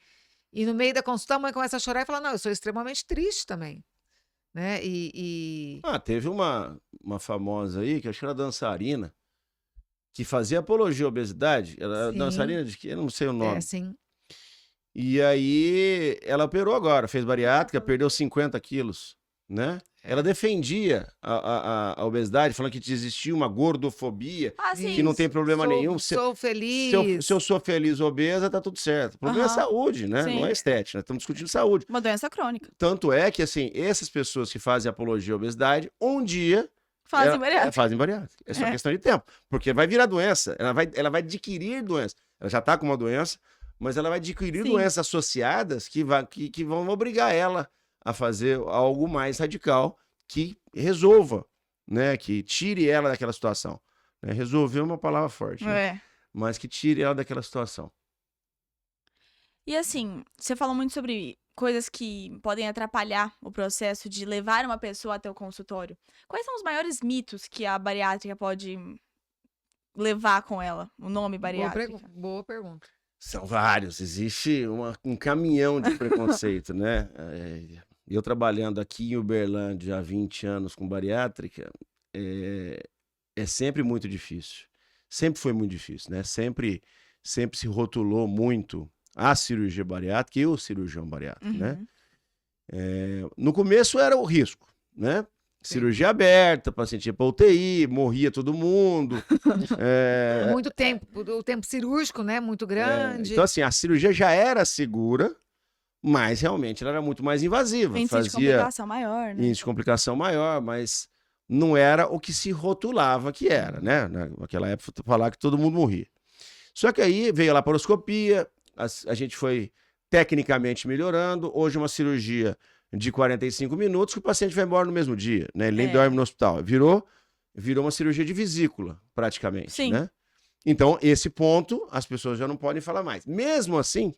e no meio da consulta a mãe começa a chorar e fala, não, eu sou extremamente triste também. Né? Teve uma famosa aí, que acho que era dançarina, que fazia apologia à obesidade, ela era Sim. dançarina de que? Eu não sei o nome. Sim. E aí ela operou agora, fez bariátrica, perdeu 50 quilos, né? Ela defendia a obesidade, falando que existia uma gordofobia, Ah, que sim. não tem problema nenhum. Sou feliz. Se eu sou feliz obesa, tá tudo certo. O problema é Aham. saúde, né? Sim. Não é estética, nós estamos discutindo saúde. Uma doença crônica. Tanto é que, assim, essas pessoas que fazem apologia à obesidade, um dia Fazem bariátrica. fazem bariátrica. É só questão de tempo. Porque vai virar doença. Ela vai adquirir doença. Ela já está com uma doença, mas ela vai adquirir Sim. doenças associadas que vão obrigar ela a fazer algo mais radical que resolva, né? Que tire ela daquela situação. Né? Resolver é uma palavra forte, né? É. Mas que tire ela daquela situação. E assim, você falou muito sobre coisas que podem atrapalhar o processo de levar uma pessoa até o consultório. Quais são os maiores mitos que a bariátrica pode levar com ela? O nome bariátrica. Boa pergunta. São vários. Existe um caminhão de preconceito, né? Eu trabalhando aqui em Uberlândia há 20 anos com bariátrica, é sempre muito difícil. Sempre foi muito difícil, né? Sempre se rotulou muito a cirurgia bariátrica e o cirurgião bariátrico, né? No começo era o risco, né? Cirurgia aberta, paciente ia para UTI, morria todo mundo. Muito tempo, o tempo cirúrgico, né? Muito grande. Então, assim, a cirurgia já era segura, mas realmente ela era muito mais invasiva. Índice de complicação maior, né? Índice de complicação maior, mas não era o que se rotulava que era, né? Naquela época, falar que todo mundo morria. Só que aí veio a laparoscopia, a gente foi tecnicamente melhorando. Hoje, uma cirurgia de 45 minutos que o paciente vai embora no mesmo dia, né? Ele nem dorme no hospital. Virou uma cirurgia de vesícula, praticamente, Sim. né? Então, esse ponto, as pessoas já não podem falar mais. Mesmo assim,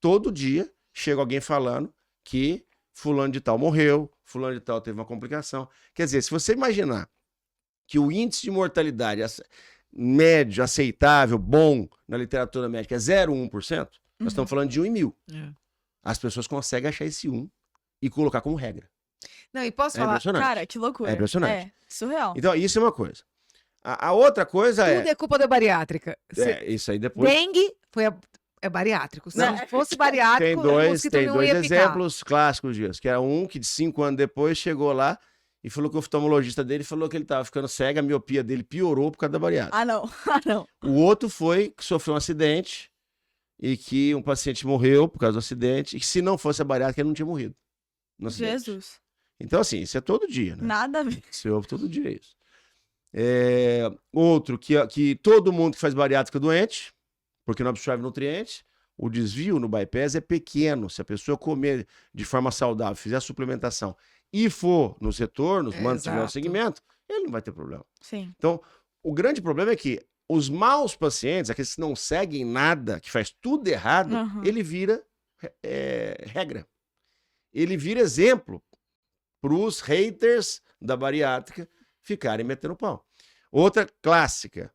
todo dia chega alguém falando que fulano de tal morreu, fulano de tal teve uma complicação. Quer dizer, se você imaginar que o índice de mortalidade médio, aceitável, bom na literatura médica é 0,1%, nós estamos falando de 1 em 1000. As pessoas conseguem achar esse 1 e colocar como regra. Não, e posso É falar, impressionante. Cara, que loucura. É impressionante. É, surreal. Então, isso é uma coisa. A outra coisa tudo é culpa da bariátrica. isso aí depois... Dengue é bariátrico. Se Não, não fosse bariátrico, Tem o dois mosquito não ia picar. exemplos clássicos disso, que era um que de 5 anos depois chegou lá e falou que o oftalmologista dele falou que ele estava ficando cego, a miopia dele piorou por causa da bariátrica. Ah, não. Ah, não. O outro foi que sofreu um acidente e que um paciente morreu por causa do acidente e que se não fosse a bariátrica ele não tinha morrido no acidente. Jesus. Então assim, isso é todo dia, né? Nada a ver. Você ouve todo dia isso. Outro, que todo mundo que faz bariátrica é doente, porque não absorve nutrientes. O desvio no bypass é pequeno. Se a pessoa comer de forma saudável, fizer a suplementação e for nos retornos, mantiver o Exato. segmento, ele não vai ter problema. Sim. Então, o grande problema é que os maus pacientes, aqueles que não seguem nada, que faz tudo errado, Uhum. ele vira regra. Ele vira exemplo para os haters da bariátrica ficarem metendo pau. Outra clássica,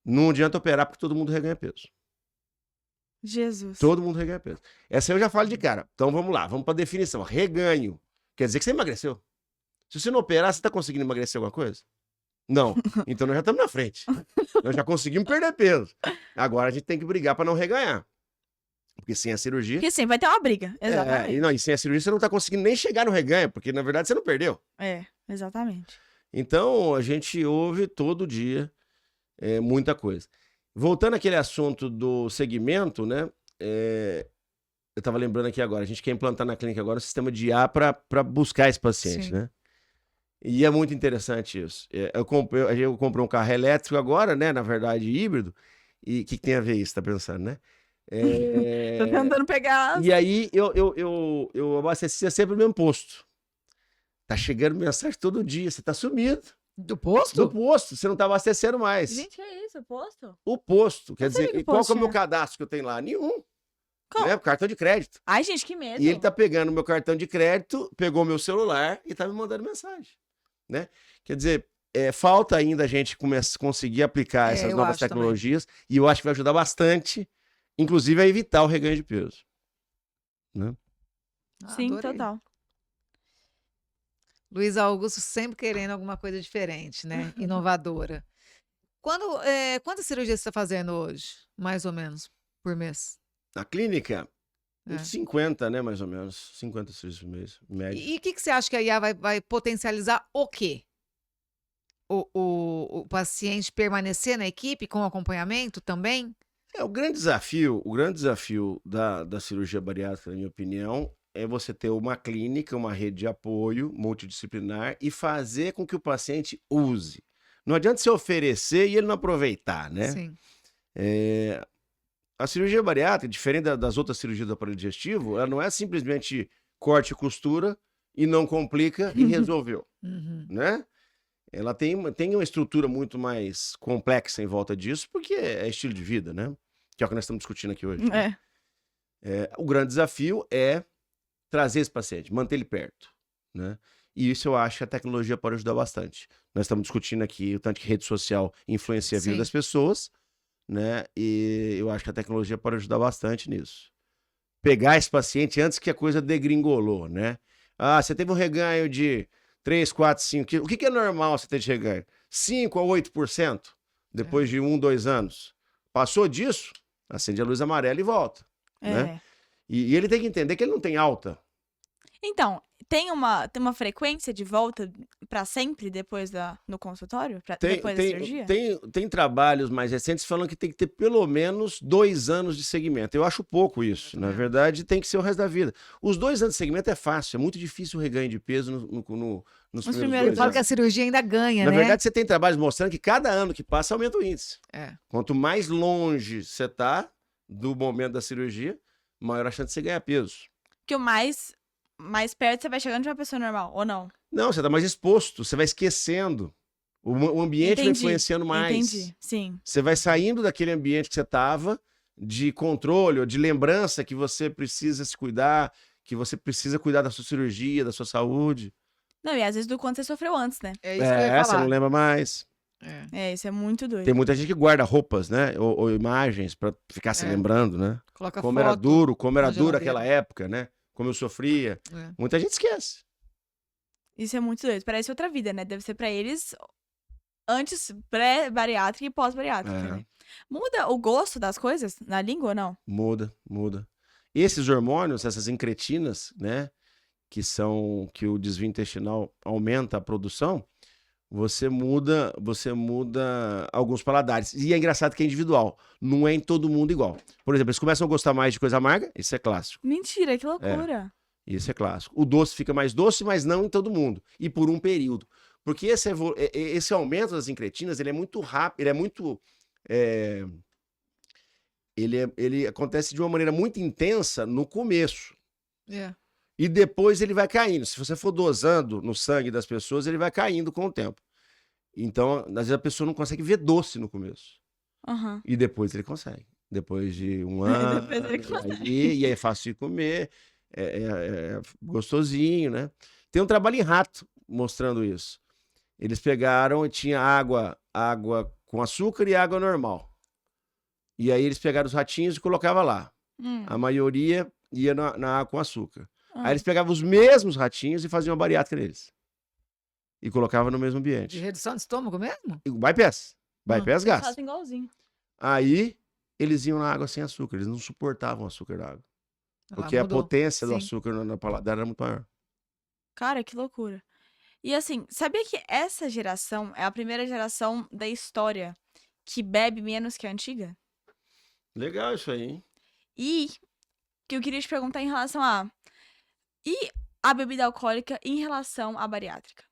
não adianta operar porque todo mundo reganha peso. Jesus. Todo mundo reganha peso. Essa eu já falo de cara. Então vamos lá, vamos para a definição. Reganho quer dizer que você emagreceu. Se você não operar, você está conseguindo emagrecer alguma coisa? Não. Então nós já estamos na frente. Nós já conseguimos perder peso. Agora a gente tem que brigar para não reganhar. Porque sem a cirurgia... Porque sim, vai ter uma briga. Exatamente. E sem a cirurgia você não está conseguindo nem chegar no reganho, porque na verdade você não perdeu. Exatamente. Então a gente ouve todo dia muita coisa. Voltando àquele assunto do segmento, né? Eu estava lembrando aqui agora, a gente quer implantar na clínica agora um sistema de IA para buscar esse paciente, Sim. né? E é muito interessante isso. Eu comprei um carro elétrico agora, né? Na verdade, híbrido. E o que tem a ver isso, tá pensando, né? Tô tentando pegar. E aí eu abastecia sempre o mesmo posto. Tá chegando mensagem todo dia, você tá sumido. Do posto? Do posto, você não tá abastecendo mais. Gente, que é isso? Posto? O posto, quer Eu sei dizer, que e qual posto que é o meu é. cadastro que eu tenho lá? Nenhum. Qual? Né? Cartão de crédito. Ai, gente, que medo. E ele tá pegando meu cartão de crédito, pegou meu celular e tá me mandando mensagem, né? Quer dizer, falta ainda a gente conseguir aplicar essas eu novas acho também. tecnologias e eu acho que vai ajudar bastante, inclusive a evitar o reganho de peso, né? Sim, Adorei. total. Luiz Augusto sempre querendo alguma coisa diferente, né? Inovadora. Quantas cirurgias você está fazendo hoje, mais ou menos, por mês? Na clínica, É. uns 50, né, mais ou menos. 50 cirurgias por mês, em média. E o que você acha que a IA vai potencializar o quê? O paciente permanecer na equipe com acompanhamento também? O grande desafio da cirurgia bariátrica, na minha opinião, é você ter uma clínica, uma rede de apoio multidisciplinar e fazer com que o paciente use. Não adianta você oferecer e ele não aproveitar, né? Sim. A cirurgia bariátrica, diferente das outras cirurgias do aparelho digestivo, ela não é simplesmente corte e costura e não complica e resolveu, Uhum. né? Ela tem uma estrutura muito mais complexa em volta disso, porque é estilo de vida, né? Que é o que nós estamos discutindo aqui hoje. né? O grande desafio é trazer esse paciente, manter ele perto, né? E isso eu acho que a tecnologia pode ajudar bastante. Nós estamos discutindo aqui o tanto que rede social influencia a vida Sim. das pessoas, né? E eu acho que a tecnologia pode ajudar bastante nisso. Pegar esse paciente antes que a coisa degringolou, né? Ah, você teve um reganho de 3, 4, 5 quilos. O que é normal você ter de reganho? 5 a 8% depois de 1, 2 anos. Passou disso, acende a luz amarela e volta. Né? E ele tem que entender que ele não tem alta. Então, tem uma frequência de volta pra sempre depois no consultório? Depois da cirurgia? Tem trabalhos mais recentes falando que tem que ter pelo menos 2 anos de segmento. Eu acho pouco isso. Na verdade, tem que ser o resto da vida. Os 2 anos de segmento é fácil. É muito difícil o reganho de peso nos primeiros 2 Eu falo anos. que a cirurgia ainda ganha, Na né? verdade, você tem trabalhos mostrando que cada ano que passa aumenta o índice. É. Quanto mais longe você tá do momento da cirurgia, maior a chance de você ganhar peso. Que o mais perto você vai chegando de uma pessoa normal, ou não? Não, você tá mais exposto, você vai esquecendo. O ambiente vai influenciando mais. Entendi, sim. Você vai saindo daquele ambiente que você tava, de controle ou de lembrança que você precisa se cuidar, que você precisa cuidar da sua cirurgia, da sua saúde. Não, e às vezes do quanto você sofreu antes, né? É isso que eu ia Você falar. não lembra mais. Isso é muito doido. Tem muita gente que guarda roupas, né? Ou imagens pra ficar se lembrando, né? Coloca Como era foto duro, como era na duro geladeira. aquela época, né? Como eu sofria. É. Muita gente esquece. Isso é muito doido. Parece outra vida, né? Deve ser pra eles antes, pré-bariátrica e pós-bariátrica, É. né? Muda o gosto das coisas na língua ou não? Muda. Esses hormônios, essas incretinas, né? Que o desvio intestinal aumenta a produção, você muda alguns paladares. E é engraçado que é individual. Não é em todo mundo igual. Por exemplo, eles começam a gostar mais de coisa amarga, isso é clássico. Mentira, que loucura. Isso é clássico. O doce fica mais doce, mas não em todo mundo. E por um período. Porque esse aumento das incretinas, ele é muito rápido, ele é muito... Ele acontece de uma maneira muito intensa no começo. É. E depois ele vai caindo. Se você for dosando no sangue das pessoas, ele vai caindo com o tempo. Então, às vezes a pessoa não consegue ver doce no começo. Aham. E depois ele consegue. Depois de um ano, Depois ele consegue. e aí é fácil de comer, é gostosinho, né? Tem um trabalho em rato mostrando isso. Eles pegaram e tinha água com açúcar e água normal. E aí eles pegaram os ratinhos e colocavam lá. A maioria ia na água com açúcar. Aí eles pegavam os mesmos ratinhos e faziam uma bariátrica neles. E colocavam no mesmo De ambiente. redução de estômago mesmo? E bypass. Bypass gás. Fazem igualzinho. Aí eles iam na água sem açúcar. Eles não suportavam o açúcar da água. Porque a mudou. potência do Sim. açúcar na paladar era muito maior. Cara, que loucura. E assim, sabia que essa geração é a primeira geração da história que bebe menos que a antiga? Legal isso aí, hein? E que eu queria te perguntar em relação e a bebida alcoólica em relação à bariátrica?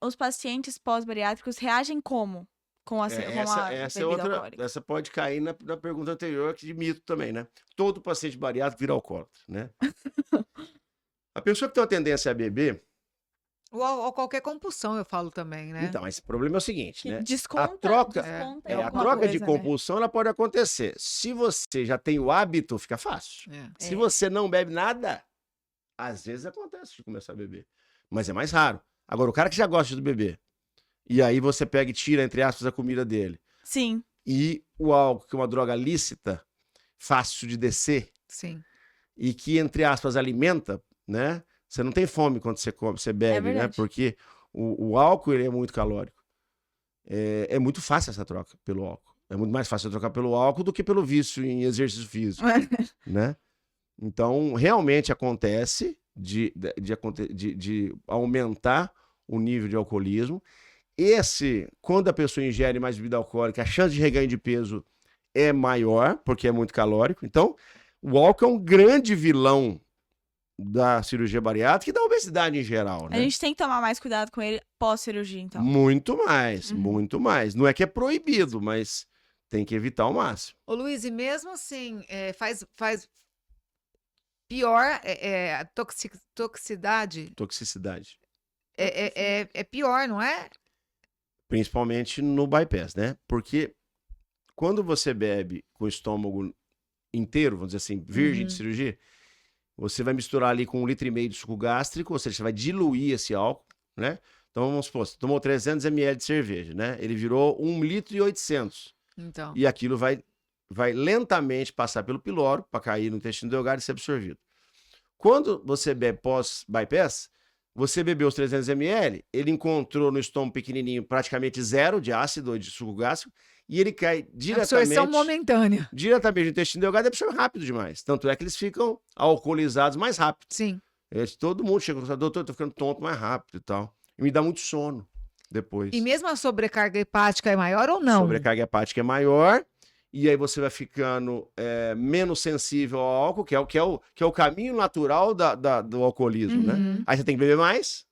Os pacientes pós-bariátricos reagem como com a Essa é bebida outra. alcoólica? Essa pode cair na pergunta anterior, que de mito também, né? Todo paciente bariátrico vira alcoólatra, né? A pessoa que tem uma tendência a beber. Ou qualquer compulsão, eu falo também, né? Então, esse problema é o seguinte, Que né? desconta, troca- desconta em A alguma troca de coisa, né? compulsão ela pode acontecer. Se você já tem o hábito, fica fácil. É. Se você não bebe nada, às vezes acontece de começar a beber. Mas é mais raro. Agora, o cara que já gosta de beber, e aí você pega e tira, entre aspas, a comida dele, Sim. e o álcool, que é uma droga lícita, fácil de descer, Sim. e que, entre aspas, alimenta, né? Você não tem fome quando você come, você bebe, né? verdade. Porque o álcool ele é muito calórico. é muito fácil essa troca pelo álcool. É muito mais fácil trocar pelo álcool do que pelo vício em exercício físico, né? Então, realmente acontece de aumentar o nível de alcoolismo. Quando a pessoa ingere mais bebida alcoólica, a chance de reganho de peso é maior, porque é muito calórico. Então, o álcool é um grande vilão da cirurgia bariátrica e da obesidade em geral, A né? gente tem que tomar mais cuidado com ele pós-cirurgia, então. Muito mais, Uhum. muito mais. Não é que é proibido, mas tem que evitar ao máximo. Ô, Luiz, e mesmo assim, faz pior, a toxicidade Toxicidade. é pior, não é? Principalmente no bypass, né? Porque quando você bebe com o estômago inteiro, vamos dizer assim, virgem de cirurgia, você vai misturar ali com 1,5 litro de suco gástrico, ou seja, você vai diluir esse álcool, né? Então vamos supor, você tomou 300 ml de cerveja, né? Ele virou 1,8 litro. Então, E aquilo vai lentamente passar pelo piloro para cair no intestino delgado e ser absorvido. Quando você bebe pós-bypass, você bebeu os 300 ml, ele encontrou no estômago pequenininho praticamente zero de ácido ou de suco gástrico e ele cai absorção momentânea. diretamente no intestino delgado e absorve rápido demais. Tanto é que eles ficam alcoolizados mais rápido. Sim. Todo mundo chega e fala, doutor, eu tô ficando tonto mais rápido e tal. E me dá muito sono depois. E mesmo a sobrecarga hepática é maior ou não? Sobrecarga hepática é maior, e aí você vai ficando menos sensível ao álcool, que é o caminho natural do alcoolismo, né? Aí você tem que beber mais,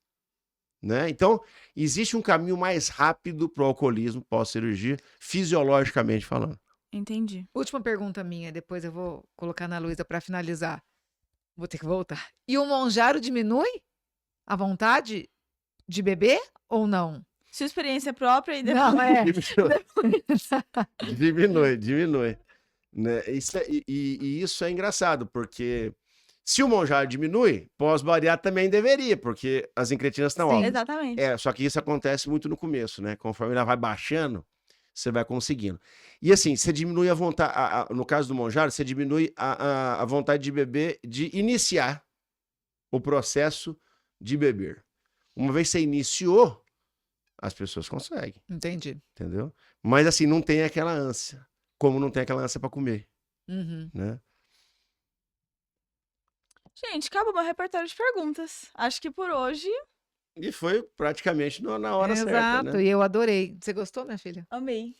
né? Então, existe um caminho mais rápido pro alcoolismo pós-cirurgia, fisiologicamente falando. Entendi. Última pergunta minha, depois eu vou colocar na Luísa para finalizar. Vou ter que voltar. E o Monjaro diminui a vontade de beber ou não? Sua experiência própria e depois... Não, é. Diminui. Né? E isso é engraçado, porque se o Monjaro diminui, pós-bariátrico também deveria, porque as incretinas estão Sim. altas. Exatamente. Só que isso acontece muito no começo, né? Conforme ela vai baixando, você vai conseguindo. E assim, você diminui a vontade, no caso do Monjaro, você diminui a vontade de beber, de iniciar o processo de beber. Uma vez que você iniciou, as pessoas conseguem, Entendi. entendeu? Mas assim, não tem aquela ânsia, como não tem aquela ânsia para comer, Uhum. né? Gente, acabou meu repertório de perguntas. Acho que por hoje, E foi praticamente na hora certa, Exato, né? e eu adorei. Você gostou, minha filha? amei.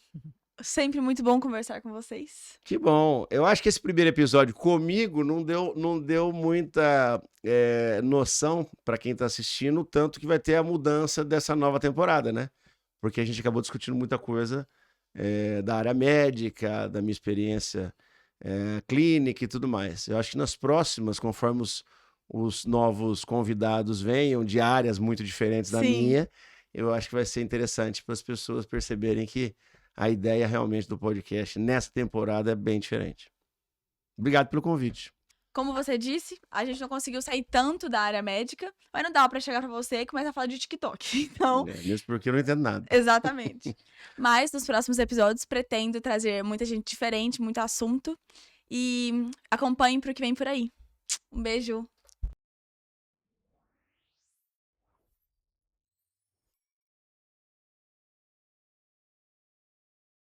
Sempre muito bom conversar com vocês. Que bom. Eu acho que esse primeiro episódio comigo não deu muita noção para quem está assistindo, tanto que vai ter a mudança dessa nova temporada, né? Porque a gente acabou discutindo muita coisa da área médica, da minha experiência clínica e tudo mais. Eu acho que nas próximas, conforme os novos convidados venham de áreas muito diferentes da Sim. minha, eu acho que vai ser interessante para as pessoas perceberem que a ideia realmente do podcast nessa temporada é bem diferente. Obrigado pelo convite. Como você disse, a gente não conseguiu sair tanto da área médica, mas não dá pra chegar pra você e começar a falar de TikTok. Então, Mesmo porque eu não entendo nada. exatamente. Mas nos próximos episódios pretendo trazer muita gente diferente, muito assunto. E acompanhem pro que vem por aí. Um beijo.